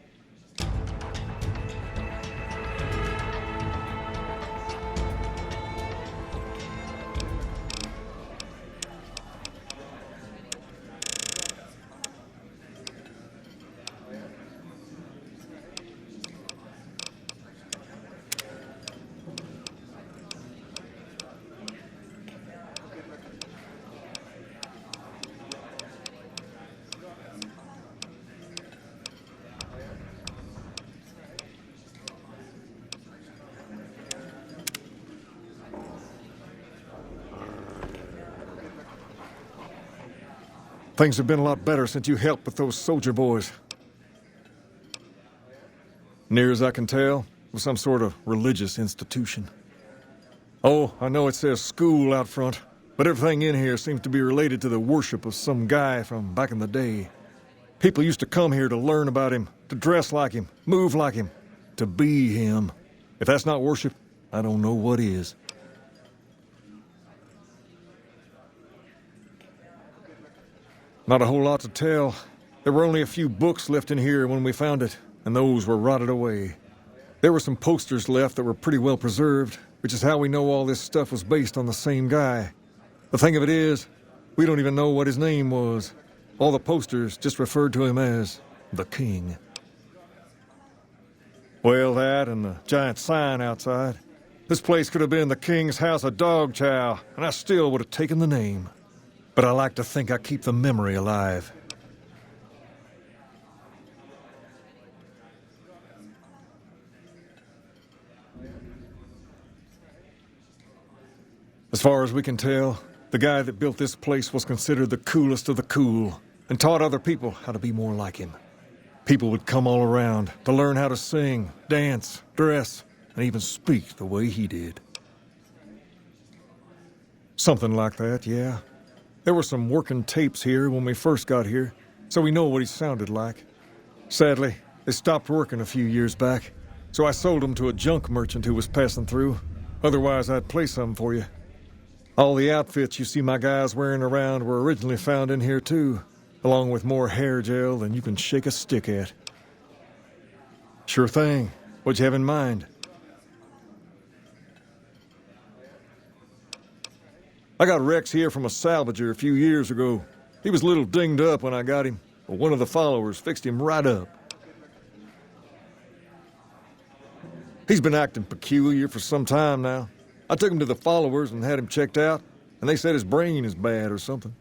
Things have been a lot better since you helped with those soldier boys. Near as I can tell, it was some sort of religious institution. Oh, I know it says school out front, but everything in here seems to be related to the worship of some guy from back in the day. People used to come here to learn about him, to dress like him, move like him, to be him. If that's not worship, I don't know what is. Not a whole lot to tell. There were only a few books left in here when we found it, and those were rotted away. There were some posters left that were pretty well preserved, which is how we know all this stuff was based on the same guy. The thing of it is, we don't even know what his name was. All the posters just referred to him as the King. Well, that and the giant sign outside. This place could have been the King's House of Dog Chow, and I still would have taken the name. But I like to think I keep the memory alive. As far as we can tell, the guy that built this place was considered the coolest of the cool and taught other people how to be more like him. People would come all around to learn how to sing, dance, dress, and even speak the way he did. Something like that, yeah. There were some working tapes here when we first got here, so we know what he sounded like. Sadly, they stopped working a few years back, so I sold them to a junk merchant who was passing through. Otherwise, I'd play some for you. All the outfits you see my guys wearing around were originally found in here too, along with more hair gel than you can shake a stick at. Sure thing. What'd you have in mind? I got Rex here from a salvager a few years ago. He was a little dinged up when I got him, but one of the followers fixed him right up. He's been acting peculiar for some time now. I took him to the followers and had him checked out, and they said his brain is bad or something.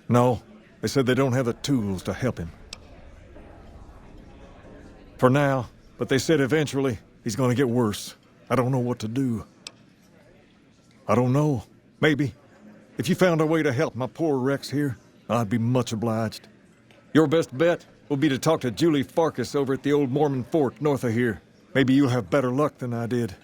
No, they said they don't have the tools to help him. For now, but they said eventually he's gonna get worse. I don't know what to do. I don't know. Maybe. If you found a way to help my poor Rex here, I'd be much obliged. Your best bet will be to talk to Julie Farkas over at the old Mormon fort north of here. Maybe you'll have better luck than I did.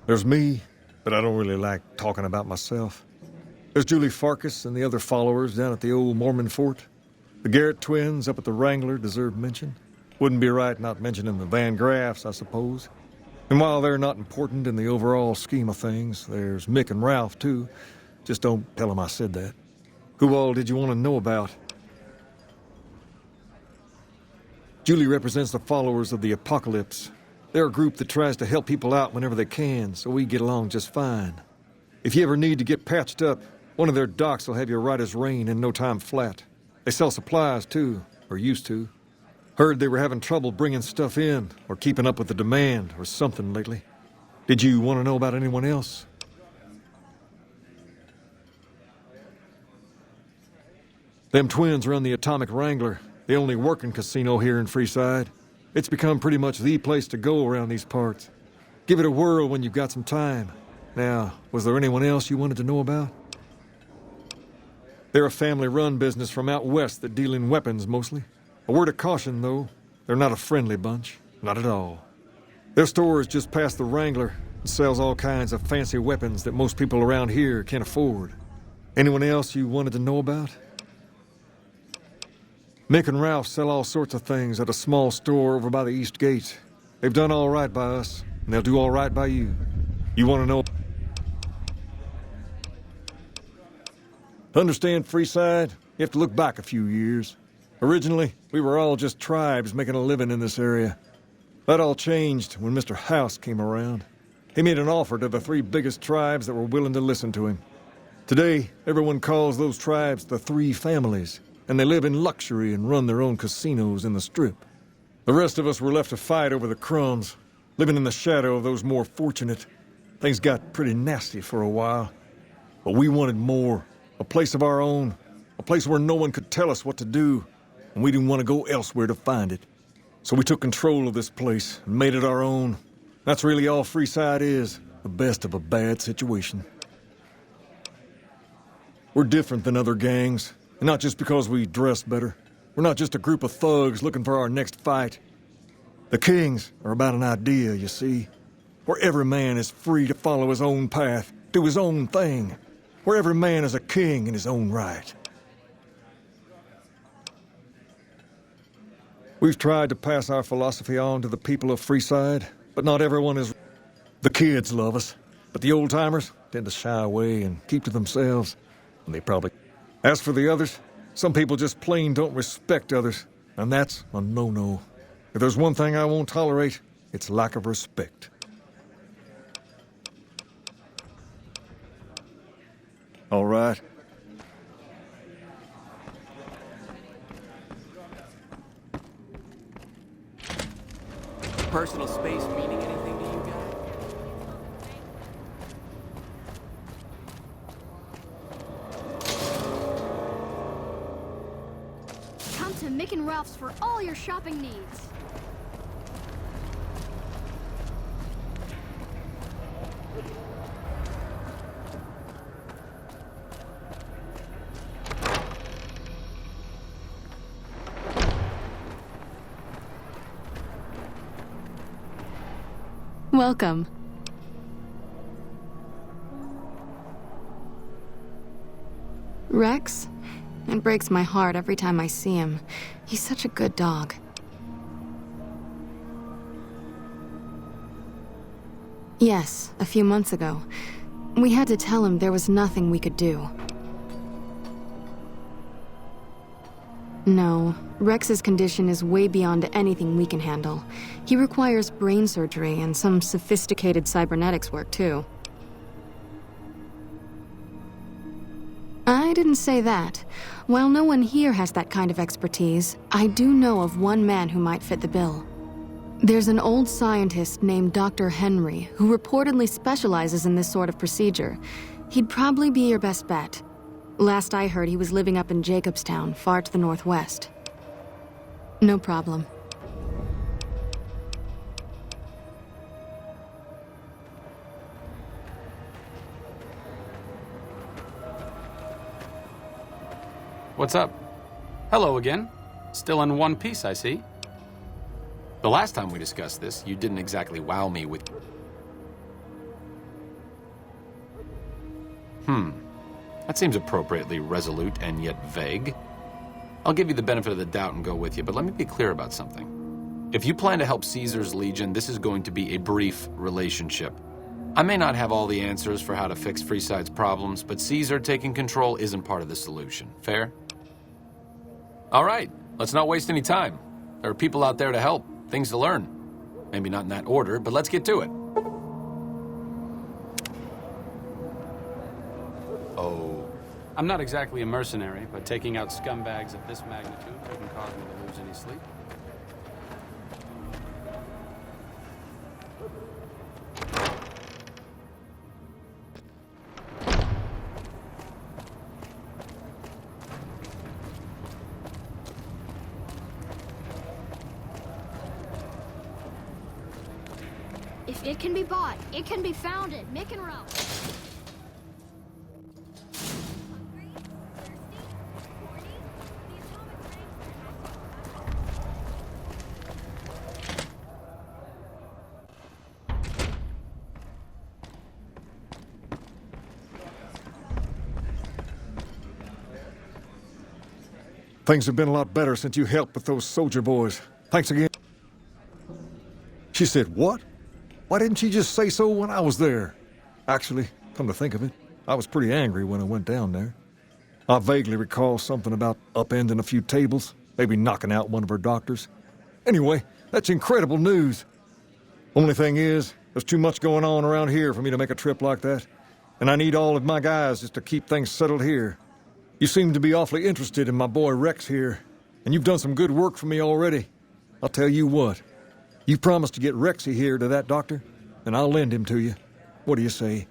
There's me, but I don't really like talking about myself. There's Julie Farkas and the other followers down at the old Mormon fort. The Garrett twins up at the Wrangler deserve mention. Wouldn't be right not mentioning the Van Graffs, I suppose. And while they're not important in the overall scheme of things, there's Mick and Ralph, too. Just don't tell them I said that. Who all did you want to know about? Julie represents the followers of the Apocalypse. They're a group that tries to help people out whenever they can, so we get along just fine. If you ever need to get patched up, one of their docs will have you right as rain in no time flat. They sell supplies, too, or used to. Heard they were having trouble bringing stuff in, or keeping up with the demand, or something lately. Did you want to know about anyone else? Them twins run the Atomic Wrangler, the only working casino here in Freeside. It's become pretty much the place to go around these parts. Give it a whirl when you've got some time. Now, was there anyone else you wanted to know about? They're a family-run business from out west that deal in weapons mostly. A word of caution, though, they're not a friendly bunch. Not at all. Their store is just past the Wrangler and sells all kinds of fancy weapons that most people around here can't afford. Anyone else you wanted to know about? Mick and Ralph sell all sorts of things at a small store over by the East Gate. They've done all right by us, and they'll do all right by you. You want to know? To understand Freeside, you have to look back a few years. Originally, we were all just tribes making a living in this area. That all changed when Mr. House came around. He made an offer to the 3 biggest tribes that were willing to listen to him. Today, everyone calls those tribes the 3 families, and they live in luxury and run their own casinos in the Strip. The rest of us were left to fight over the crumbs, living in the shadow of those more fortunate. Things got pretty nasty for a while. But we wanted more. A place of our own. A place where no one could tell us what to do. And we didn't want to go elsewhere to find it. So we took control of this place and made it our own. That's really all Freeside is. The best of a bad situation. We're different than other gangs. And not just because we dress better. We're not just a group of thugs looking for our next fight. The Kings are about an idea, you see. Where every man is free to follow his own path, do his own thing. Where every man is a king in his own right. We've tried to pass our philosophy on to the people of Freeside, but not everyone is... The kids love us, but the old-timers tend to shy away and keep to themselves. And they probably... As for the others, some people just plain don't respect others, and that's a no-no. If there's one thing I won't tolerate, it's lack of respect. All right. Personal space meaning anything to you guys? Mick and Ralph's for all your shopping needs. Welcome. Rex? It breaks my heart every time I see him. He's such a good dog. Yes, a few months ago. We had to tell him there was nothing we could do. No, Rex's condition is way beyond anything we can handle. He requires brain surgery and some sophisticated cybernetics work, too. I didn't say that. While no one here has that kind of expertise, I do know of one man who might fit the bill. There's an old scientist named Dr. Henry who reportedly specializes in this sort of procedure. He'd probably be your best bet. Last I heard, he was living up in Jacobstown, far to the northwest. No problem. What's up? Hello again. Still in one piece, I see. The last time we discussed this, you didn't exactly wow me with... That seems appropriately resolute and yet vague. I'll give you the benefit of the doubt and go with you, but let me be clear about something. If you plan to help Caesar's Legion, this is going to be a brief relationship. I may not have all the answers for how to fix Freeside's problems, but Caesar taking control isn't part of the solution. Fair? All right, let's not waste any time. There are people out there to help, things to learn. Maybe not in that order, but let's get to it. I'm not exactly a mercenary, but taking out scumbags of this magnitude couldn't cause me to lose any sleep. If it can be bought, it can be founded. Mick and Ralph. Things have been a lot better since you helped with those soldier boys. Thanks again. She said, what? Why didn't she just say so when I was there? Actually, come to think of it, I was pretty angry when I went down there. I vaguely recall something about upending a few tables, maybe knocking out one of her doctors. Anyway, that's incredible news. Only thing is, there's too much going on around here for me to make a trip like that. And I need all of my guys just to keep things settled here. You seem to be awfully interested in my boy Rex here, and you've done some good work for me already. I'll tell you what, you promised to get Rexy here to that doctor, and I'll lend him to you. What do you say?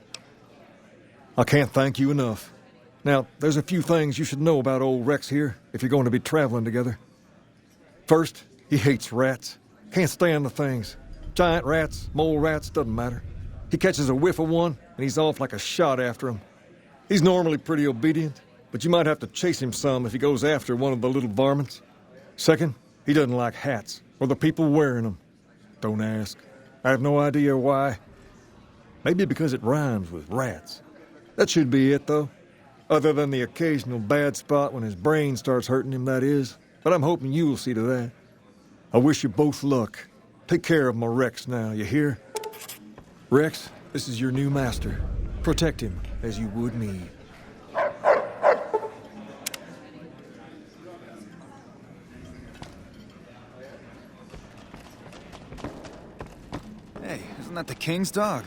I can't thank you enough. Now, there's a few things you should know about old Rex here if you're going to be traveling together. First, he hates rats. Can't stand the things. Giant rats, mole rats, doesn't matter. He catches a whiff of one, and he's off like a shot after him. He's normally pretty obedient, but you might have to chase him some if he goes after one of the little varmints. Second, he doesn't like hats, or the people wearing them. Don't ask. I have no idea why. Maybe because it rhymes with rats. That should be it, though. Other than the occasional bad spot when his brain starts hurting him, that is. But I'm hoping you'll see to that. I wish you both luck. Take care of my Rex now, you hear? Rex, this is your new master. Protect him as you would me. Hey, isn't that the king's dog?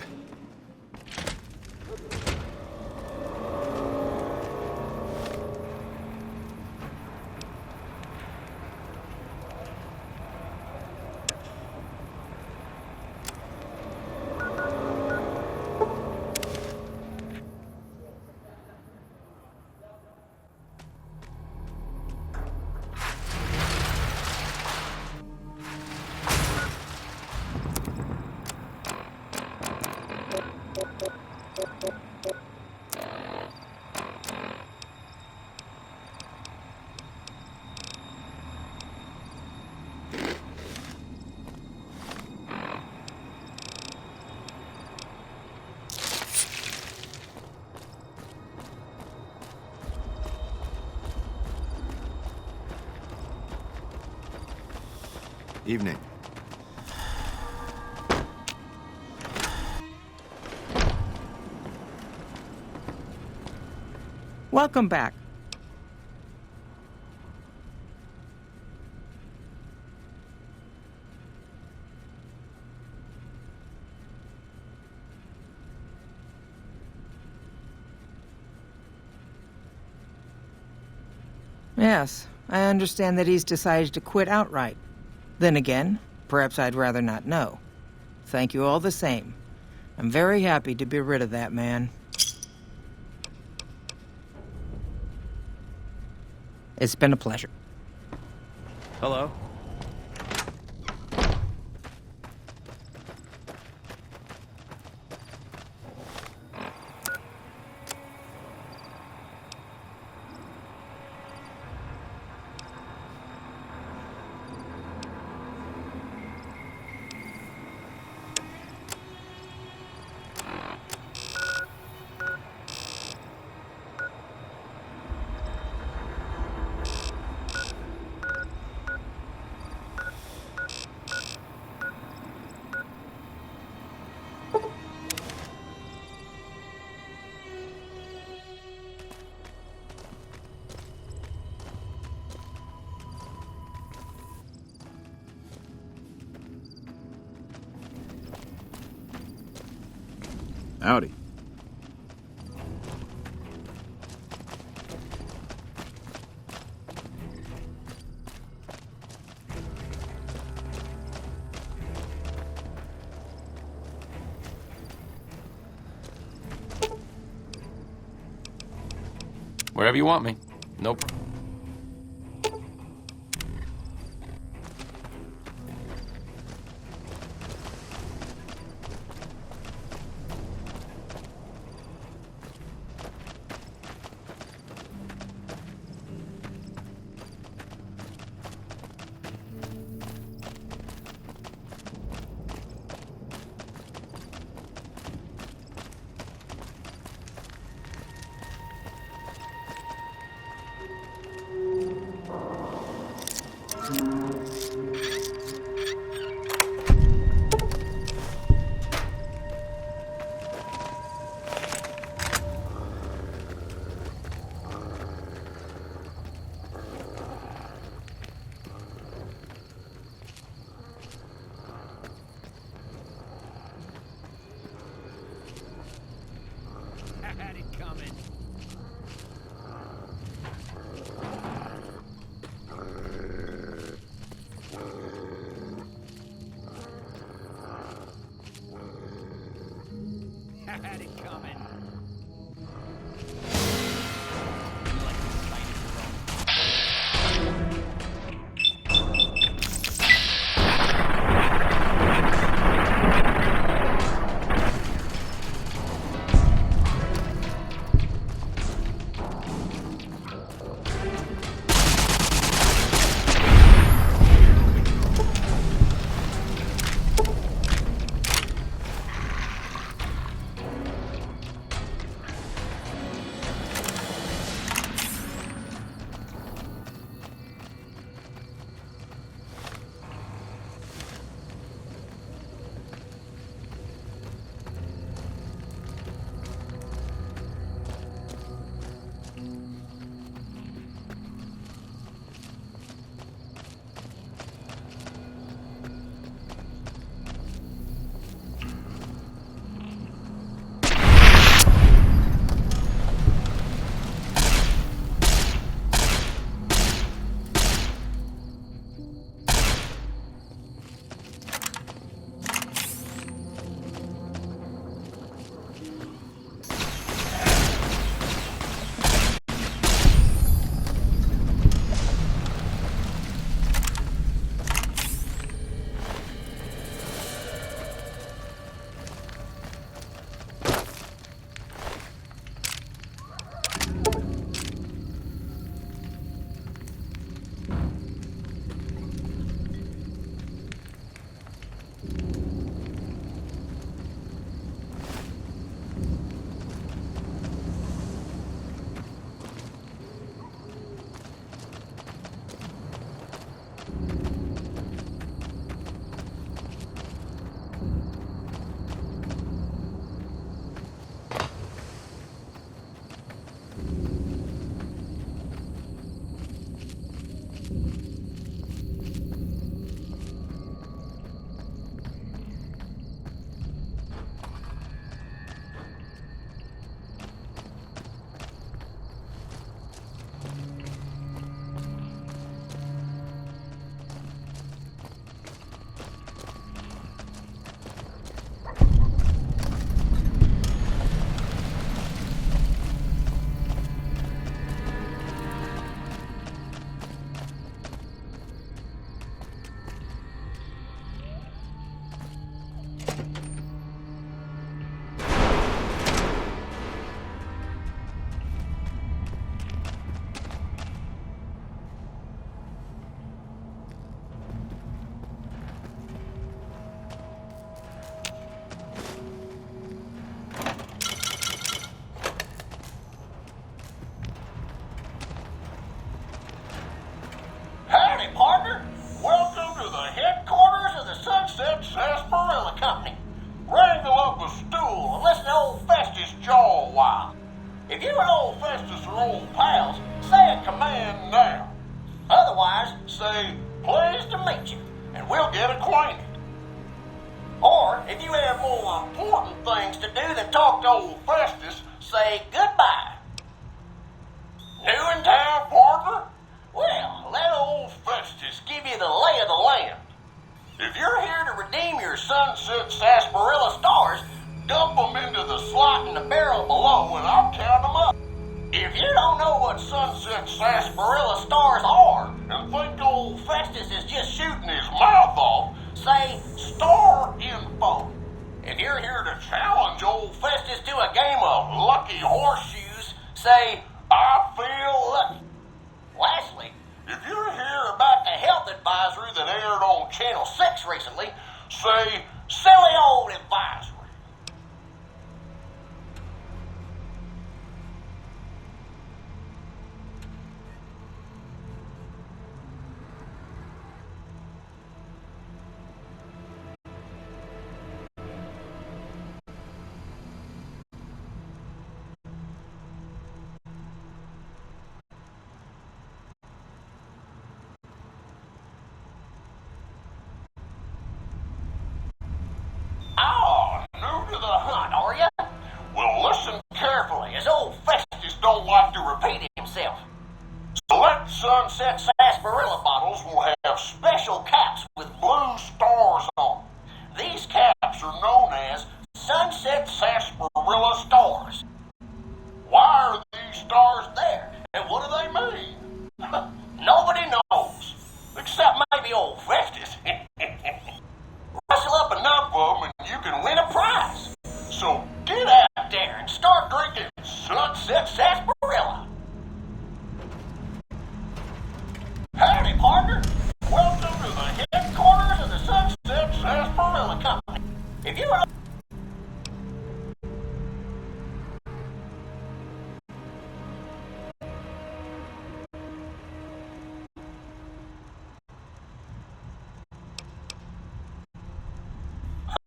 Evening. Welcome back. Yes, I understand that he's decided to quit outright. Then again, perhaps I'd rather not know. Thank you all the same. I'm very happy to be rid of that man. It's been a pleasure. Hello? Howdy. Wherever you want me. No problem. Had it coming. If you and old Festus are old pals, say a command now. Otherwise, say, pleased to meet you, and we'll get acquainted. Or, if you have more important things to do than talk to old Festus, say goodbye. New in town, partner? Well, let old Festus give you the lay of the land. If you're here to redeem your Sunset Sarsaparilla stars, dump them into the slot in the barrel below and I'll count them up. If you don't know what Sunset Sarsaparilla stars are and think old Festus is just shooting his mouth off, say star info. If you're here to challenge old Festus to a game of lucky horseshoes, say I feel lucky. Lastly, if you're here about the health advisory that aired on Channel 6 recently, say silly old advisory. Sunset Sarsaparilla bottles will have special caps with blue stars on. These caps are known as Sunset Sarsaparilla stars. Why are these stars there, and what do they mean? Nobody knows, except maybe old Festus. Rustle up enough of them and you can win a prize. So get out there and start drinking Sunset Sarsaparilla. Howdy, partner. Welcome to the headquarters of the Sunset Sarsaparilla Company. If you are...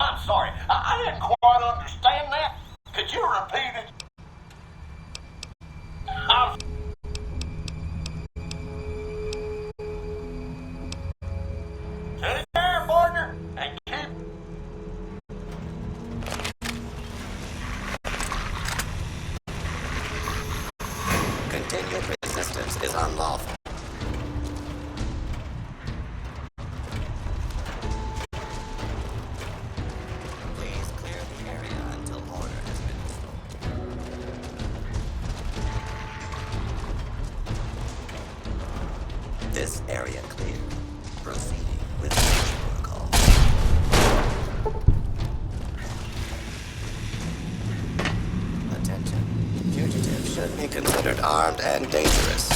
I'm sorry, I didn't quite understand that. Could you repeat it? Take care, partner, and keep... Continued resistance is unlawful. Please clear the area until order has been restored. This area cleared. Proceeding with protocol. Attention. Fugitive should be considered armed and dangerous.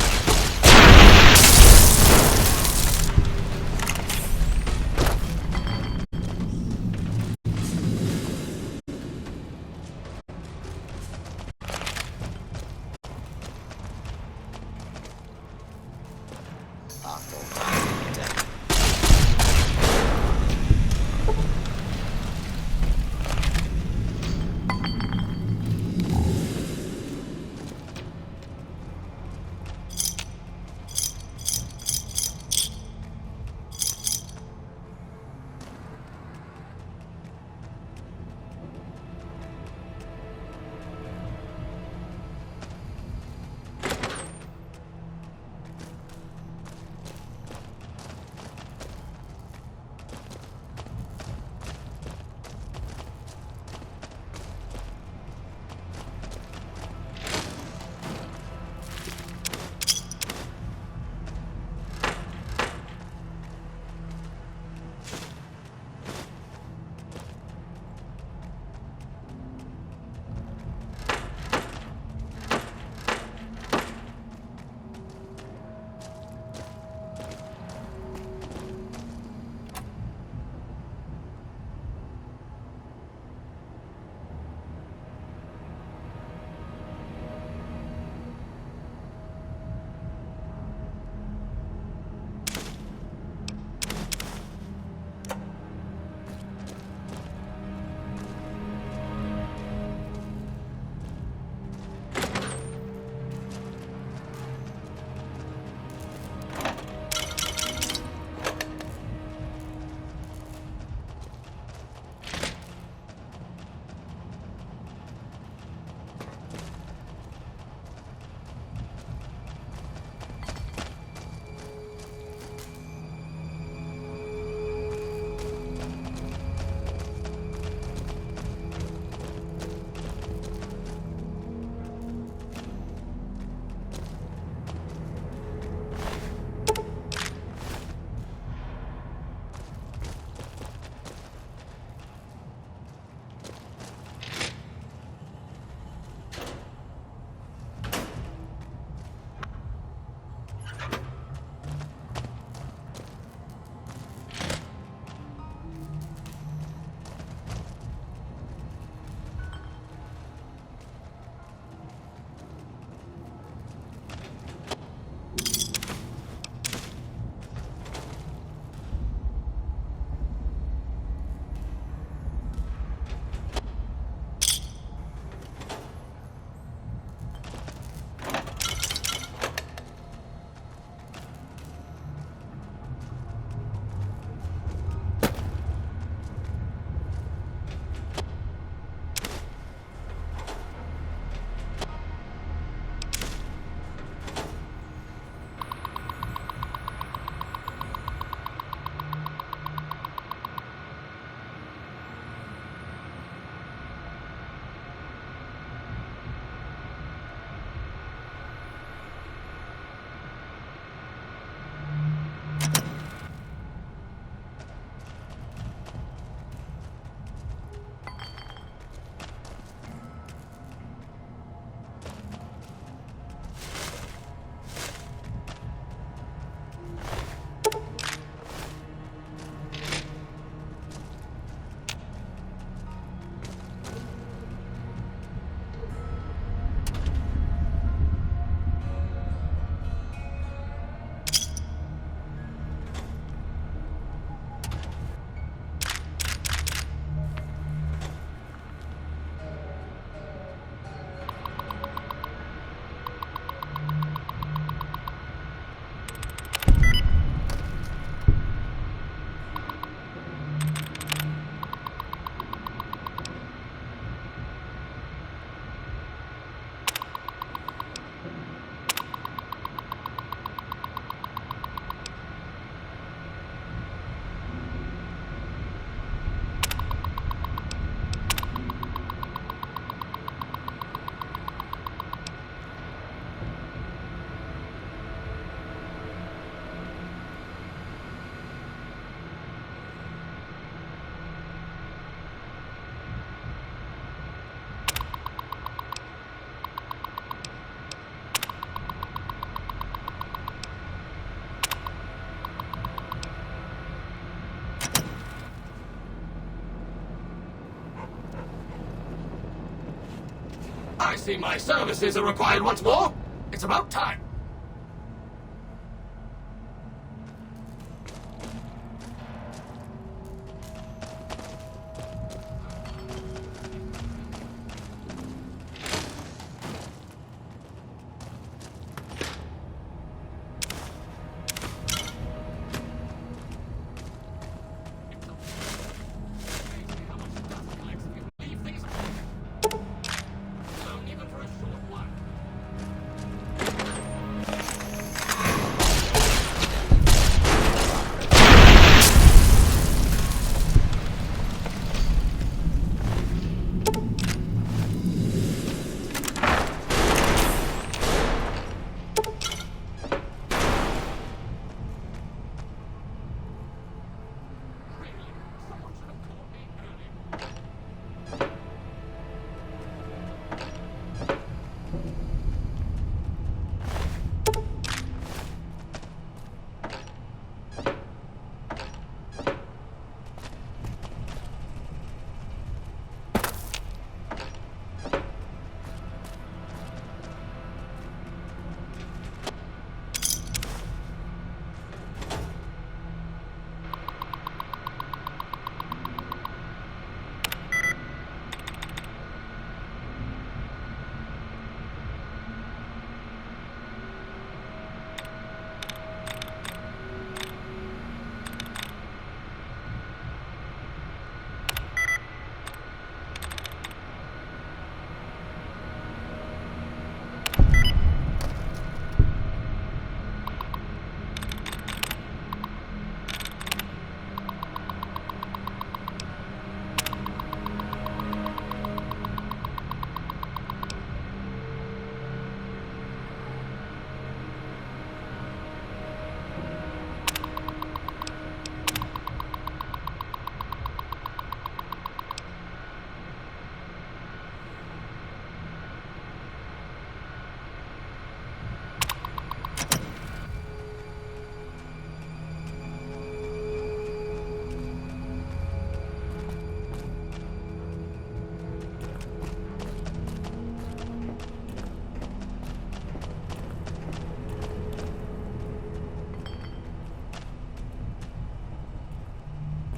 I see my services are required once more. It's about time.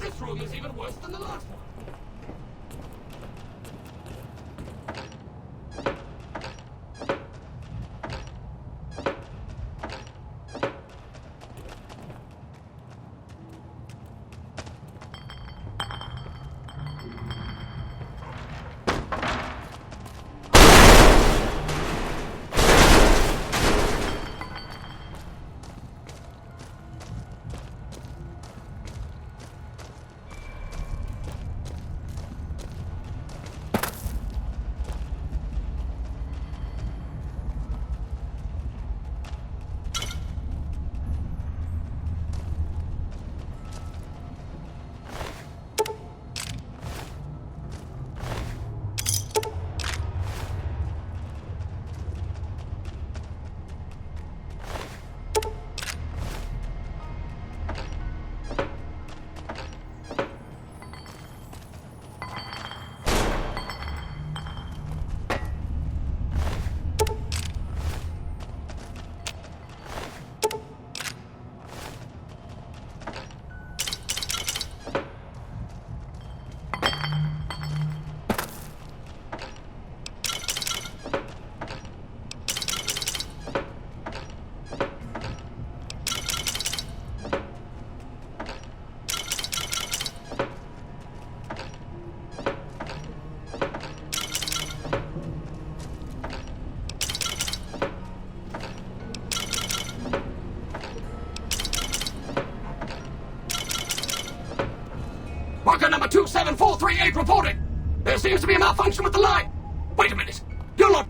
This room is even worse than the last one. Worker number 27438 reporting. There seems to be a malfunction with the line. Wait a minute. You're not...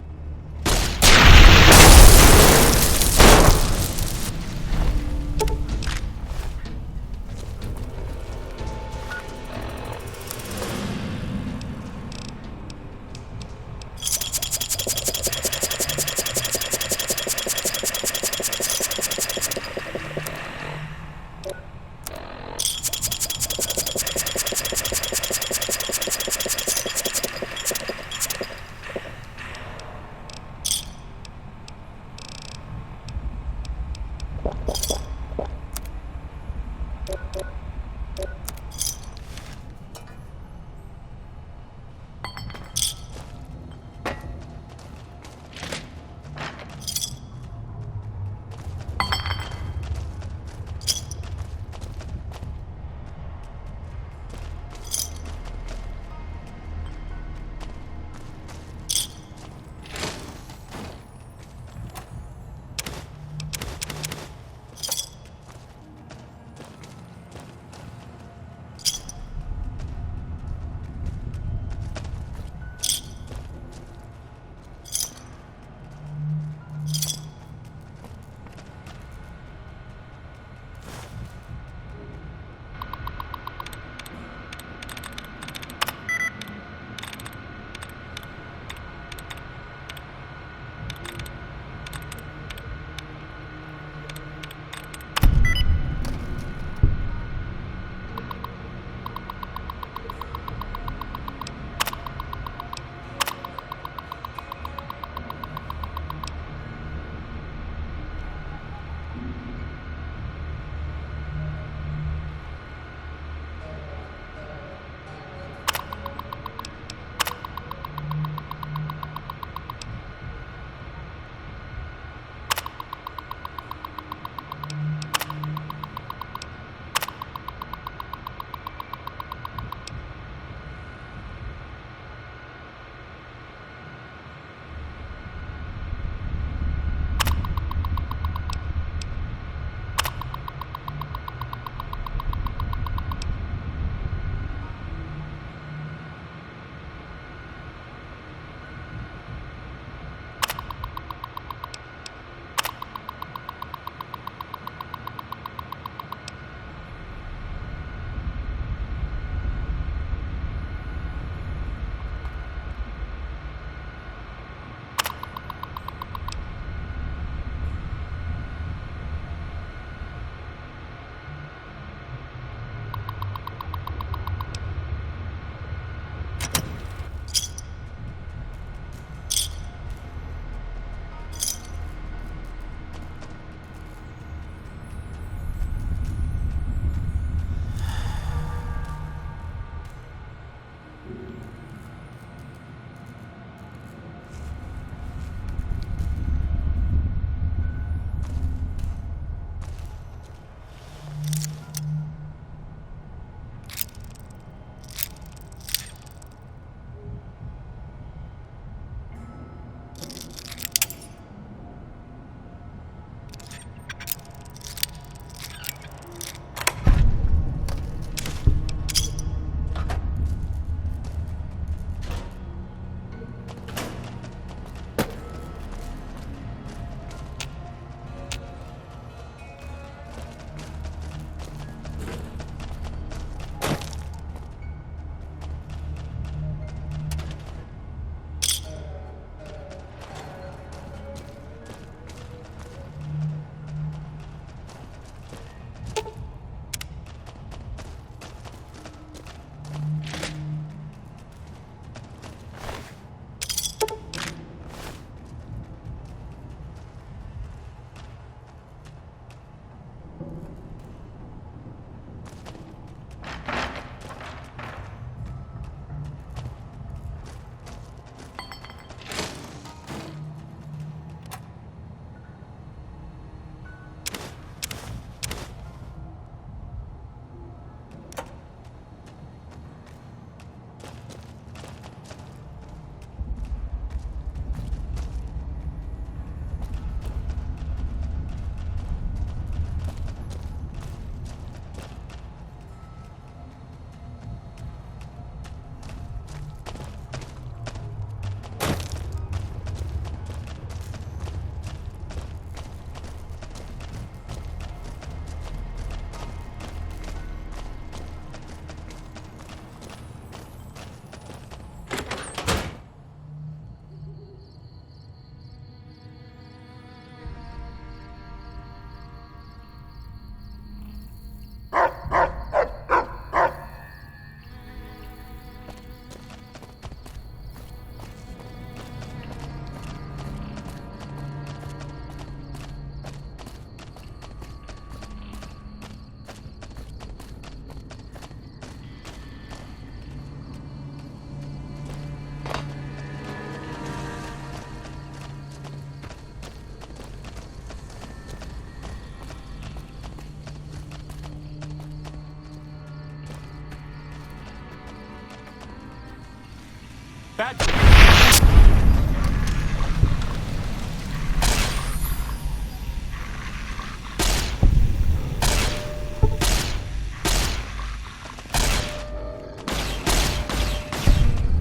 Bad.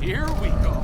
Here we go.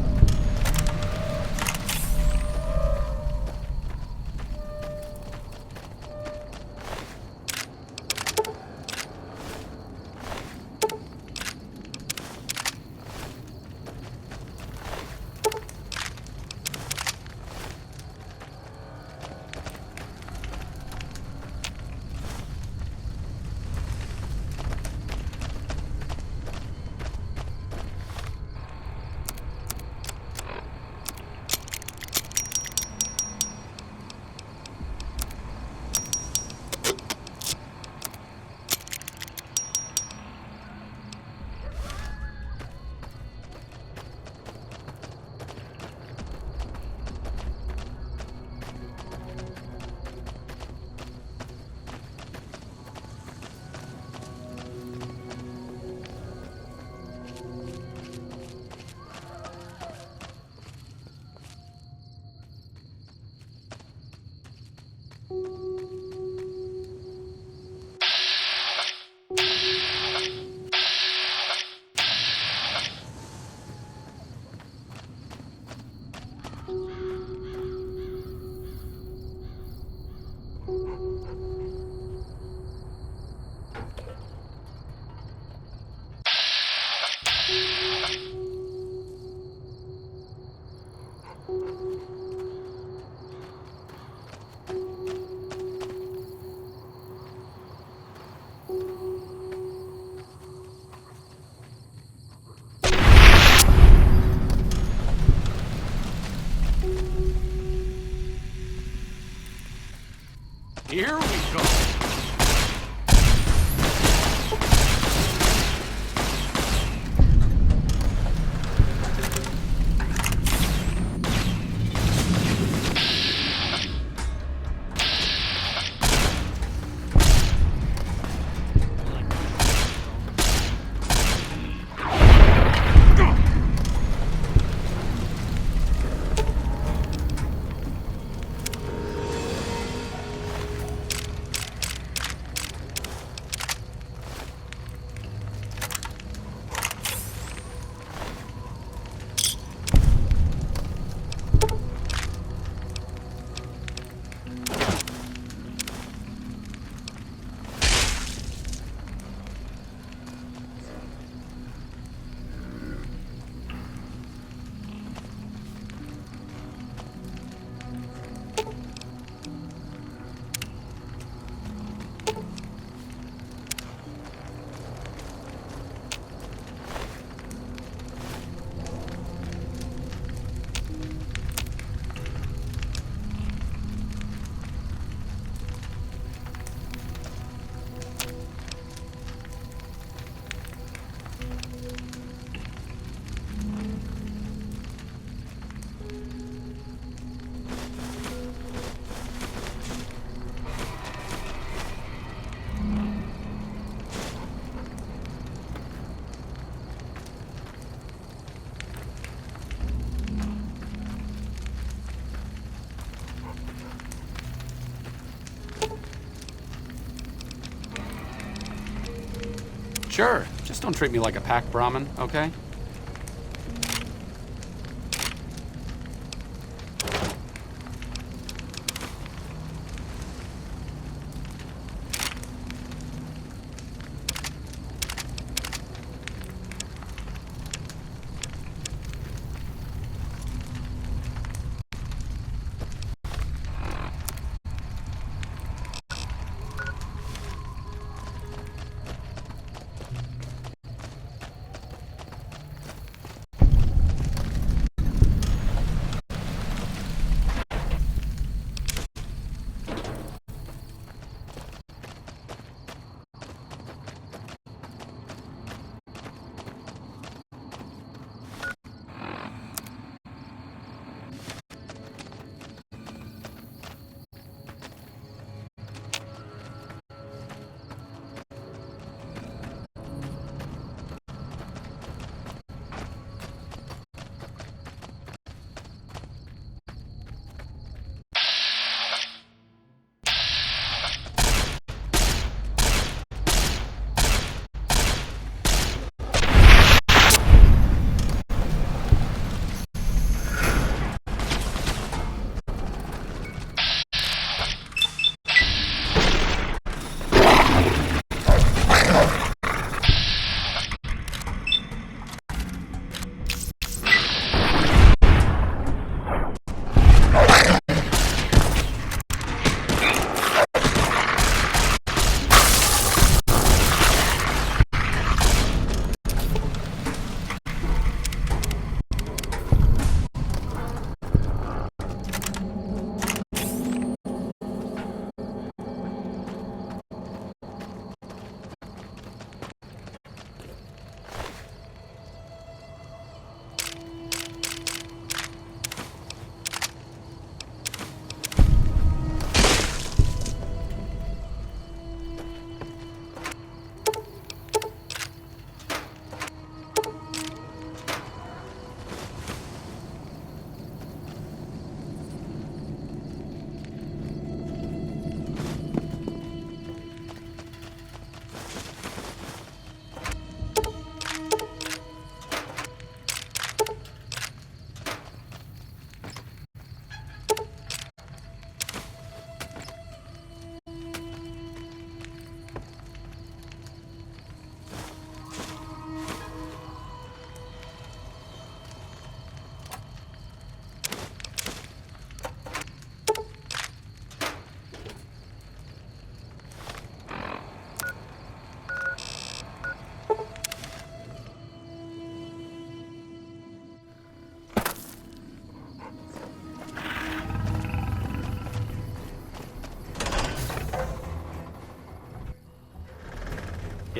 Here we go. Sure, just don't treat me like a pack Brahmin, okay?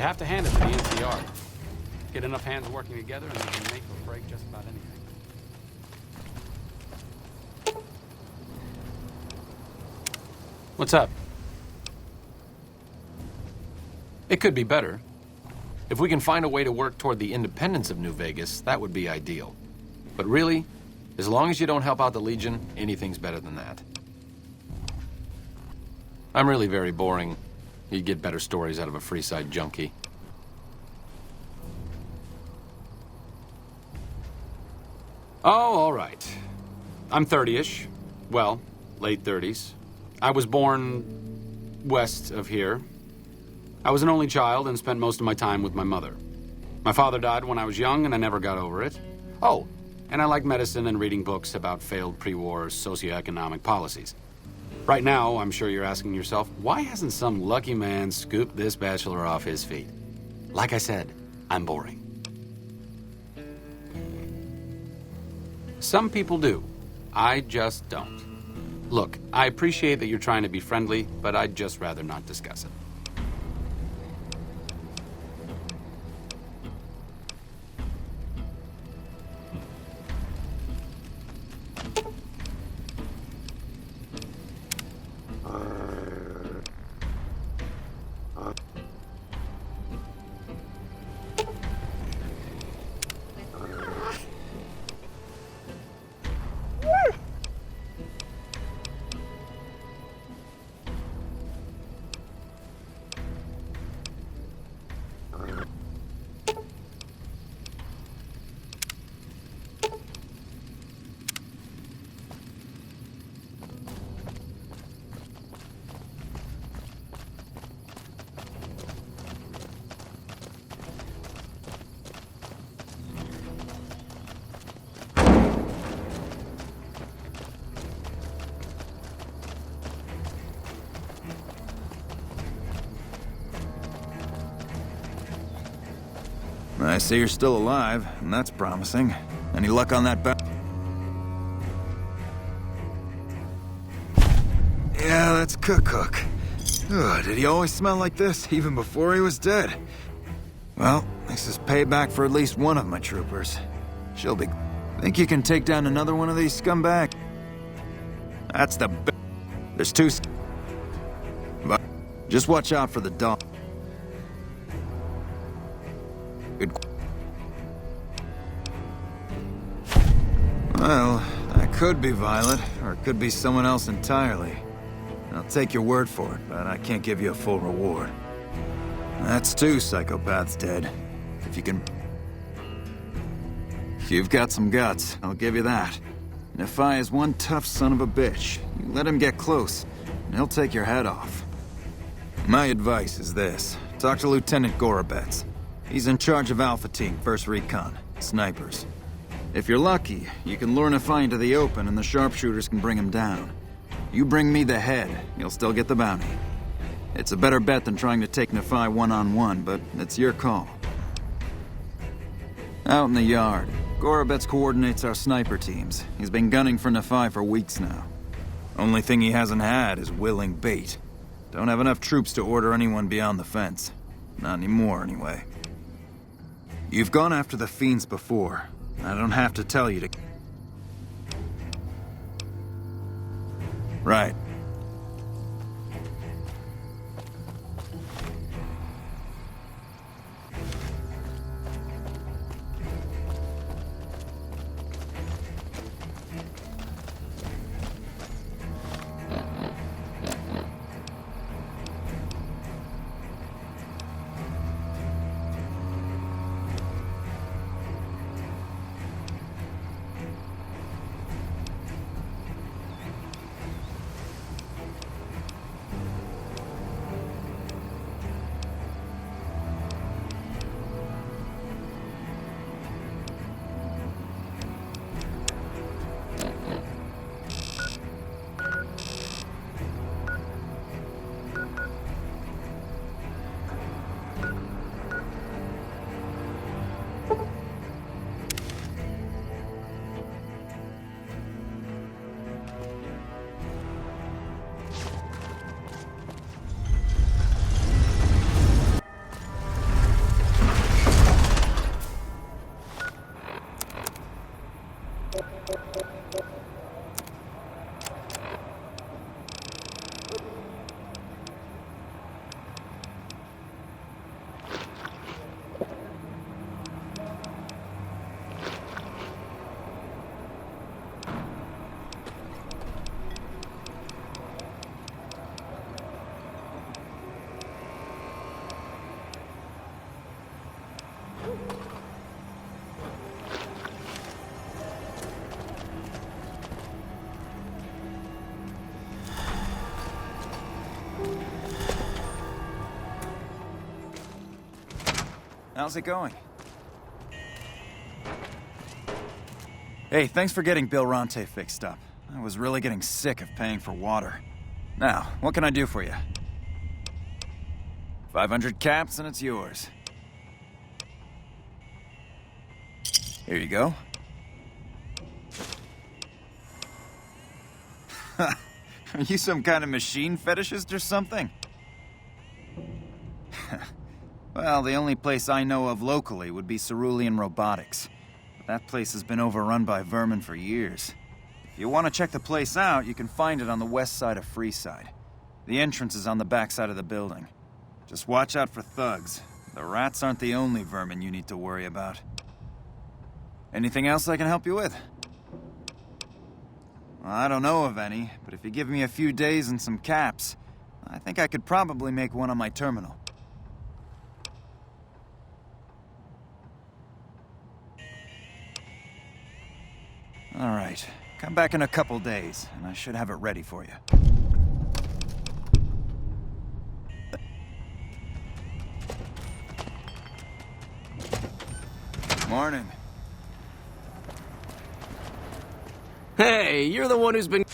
You have to hand it to the NCR. Get enough hands working together and they can make or break just about anything. What's up? It could be better. If we can find a way to work toward the independence of New Vegas, that would be ideal. But really, as long as you don't help out the Legion, anything's better than that. I'm really very boring. You'd get better stories out of a Freeside junkie. Oh, all right. I'm 30-ish. Well, late 30s. I was born west of here. I was an only child and spent most of my time with my mother. My father died when I was young and I never got over it. Oh, and I like medicine and reading books about failed pre-war socioeconomic policies. Right now, I'm sure you're asking yourself, why hasn't some lucky man scooped this bachelor off his feet? Like I said, I'm boring. Some people do. I just don't. Look, I appreciate that you're trying to be friendly, but I'd just rather not discuss it. I see you're still alive, and that's promising. Any luck on that Yeah, that's Cook. Ugh, did he always smell like this, even before he was dead? Well, this is payback for at least one of my troopers. She'll be... Think you can take down another one of these scumbags? That's the There's two... But just watch out for the dog. Good. Well, that could be Violet, or it could be someone else entirely. I'll take your word for it, but I can't give you a full reward. That's two psychopaths dead. If you can... You've got some guts, I'll give you that. Nephi is one tough son of a bitch. You let him get close, and he'll take your head off. My advice is this. Talk to Lieutenant Gorobets. He's in charge of Alpha Team, 1st Recon. Snipers. If you're lucky, you can lure Nephi into the open and the sharpshooters can bring him down. You bring me the head, you'll still get the bounty. It's a better bet than trying to take Nephi one-on-one, but it's your call. Out in the yard, Gorobets coordinates our sniper teams. He's been gunning for Nephi for weeks now. Only thing he hasn't had is willing bait. Don't have enough troops to order anyone beyond the fence. Not anymore, anyway. You've gone after the fiends before. I don't have to tell you to... Right. How's it going? Hey, thanks for getting Bill Ronte fixed up. I was really getting sick of paying for water. Now, what can I do for you? 500 caps and it's yours. Here you go. Are you some kind of machine fetishist or something? Well, the only place I know of locally would be Cerulean Robotics. But that place has been overrun by vermin for years. If you want to check the place out, you can find it on the west side of Freeside. The entrance is on the back side of the building. Just watch out for thugs. The rats aren't the only vermin you need to worry about. Anything else I can help you with? Well, I don't know of any, but if you give me a few days and some caps, I think I could probably make one on my terminal. All right. Come back in a couple days, and I should have it ready for you. Morning. Hey, you're the one who's been...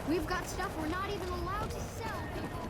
We've got stuff we're not even allowed to sell, people.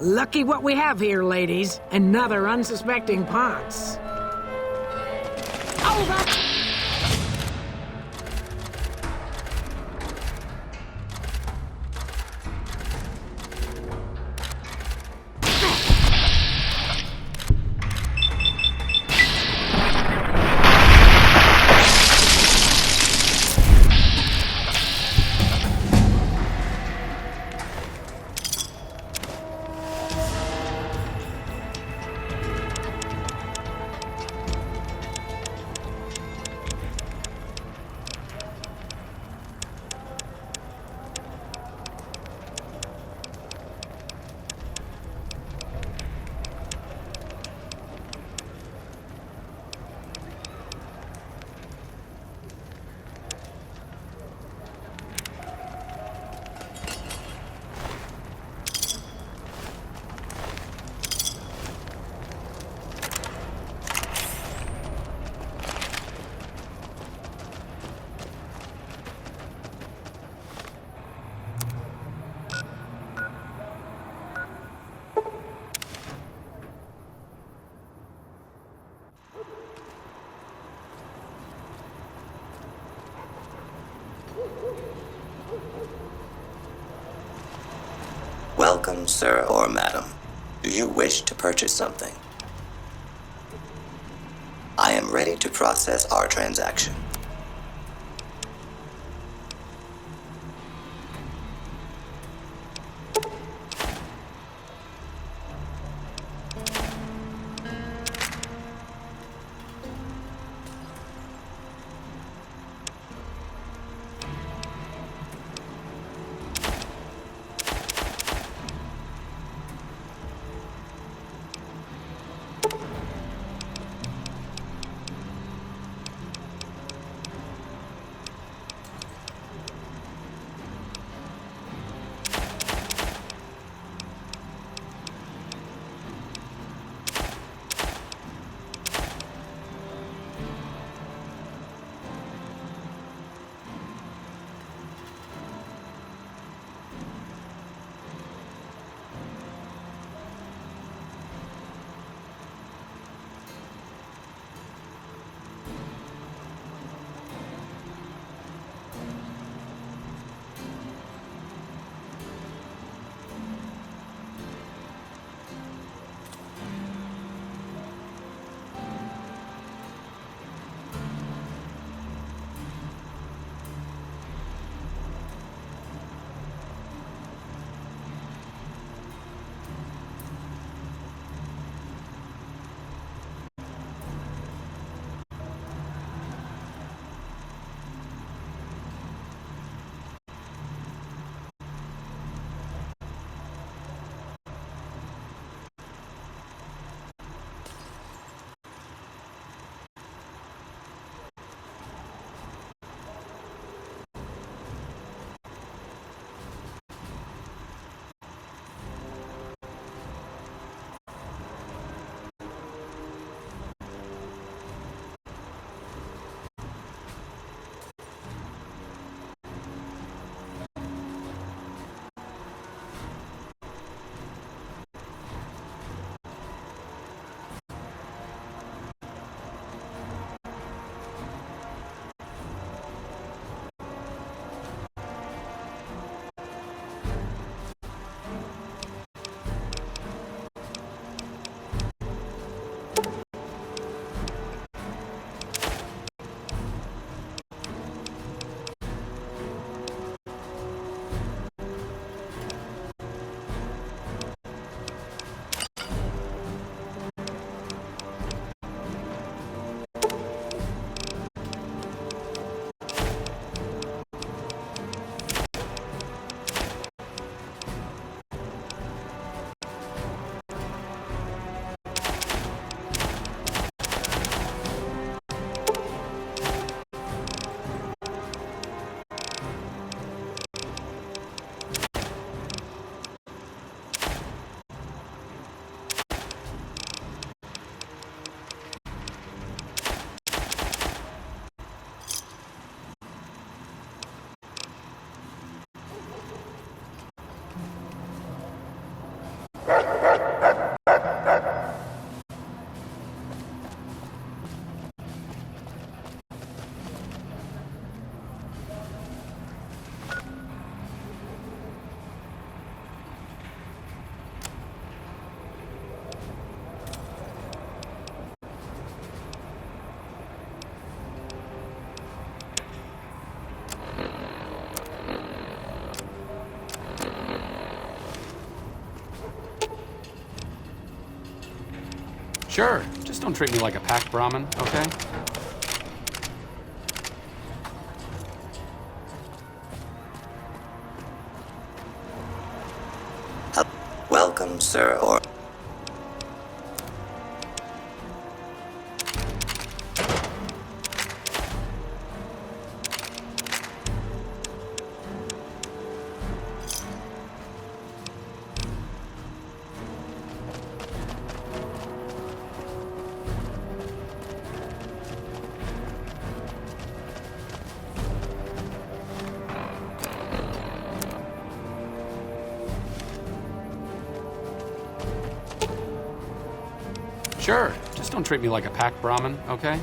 Lucky what we have here, ladies. Another unsuspecting Ponce. Over! Welcome, sir or madam. Do you wish to purchase something? I am ready to process our transaction. Sure, just don't treat me like a packed Brahmin, okay? Welcome, sir, or... Sure, just don't treat me like a packed Brahmin, okay?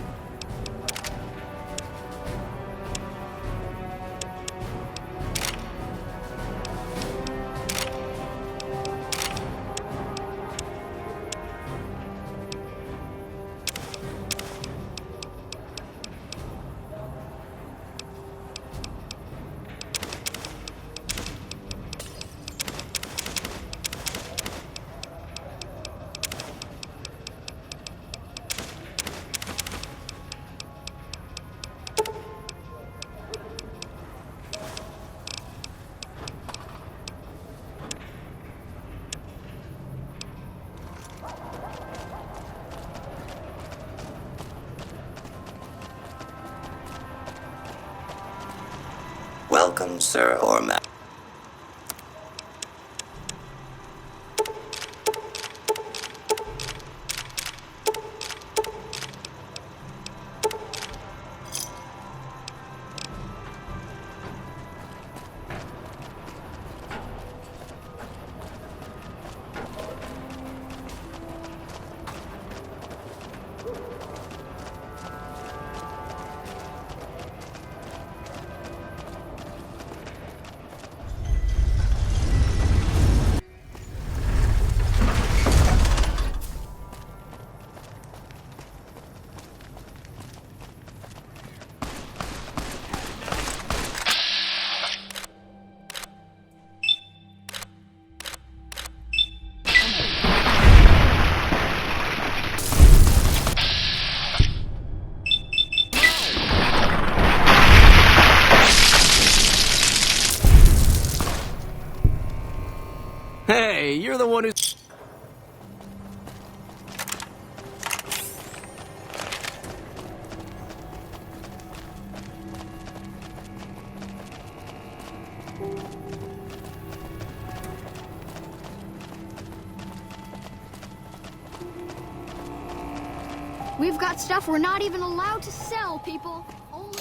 Welcome, sir, or ma'am. Hey, you're the one who's... We've got stuff we're not even allowed to sell, people. Only...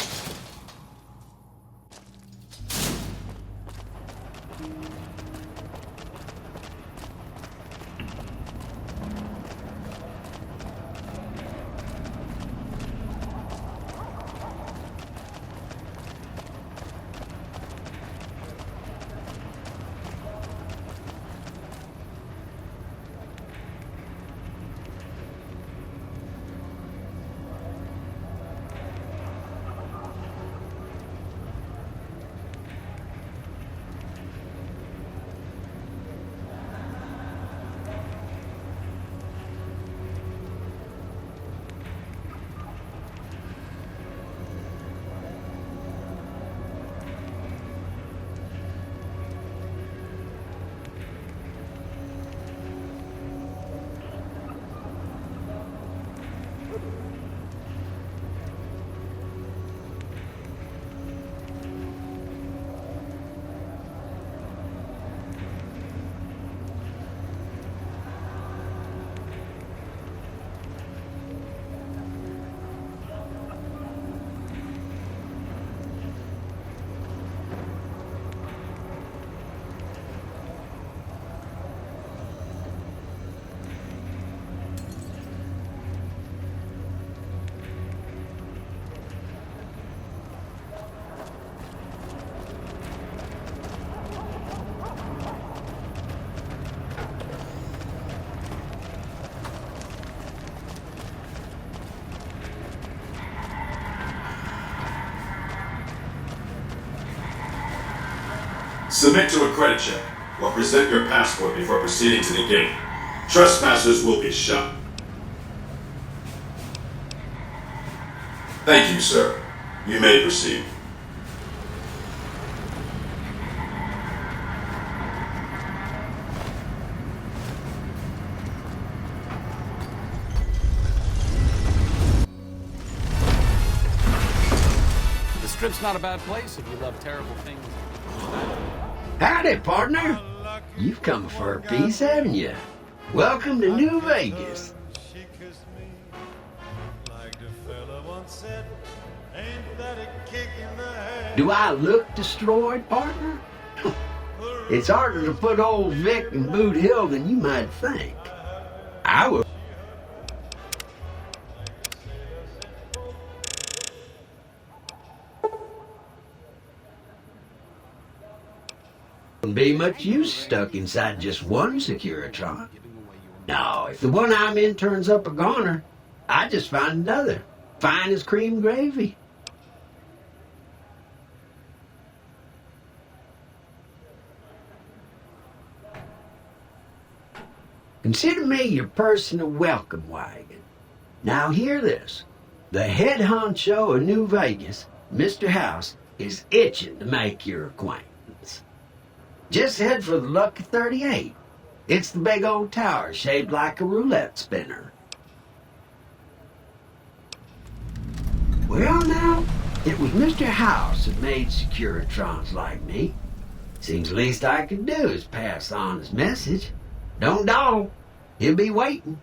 Submit to a credit check, or present your passport before proceeding to the gate. Trespassers will be shot. Thank you, sir. You may proceed. The Strip's not a bad place if you love terrible things. Howdy, partner. You've come for a piece, haven't you? Welcome to New Vegas. Do I look destroyed, partner? It's harder to put old Vic in Boot Hill than you might think. I will. Wouldn't be much use stuck inside just one Securitron. No, if the one I'm in turns up a goner, I just find another. Fine as cream gravy. Consider me your personal welcome wagon. Now hear this. The head honcho of New Vegas, Mr. House, is itching to make your acquaintance. Just head for the Lucky 38. It's the big old tower shaped like a roulette spinner. Well now, it was Mr. House that made Securitrons like me. Seems the least I could do is pass on his message. Don't dawdle. He'll be waiting.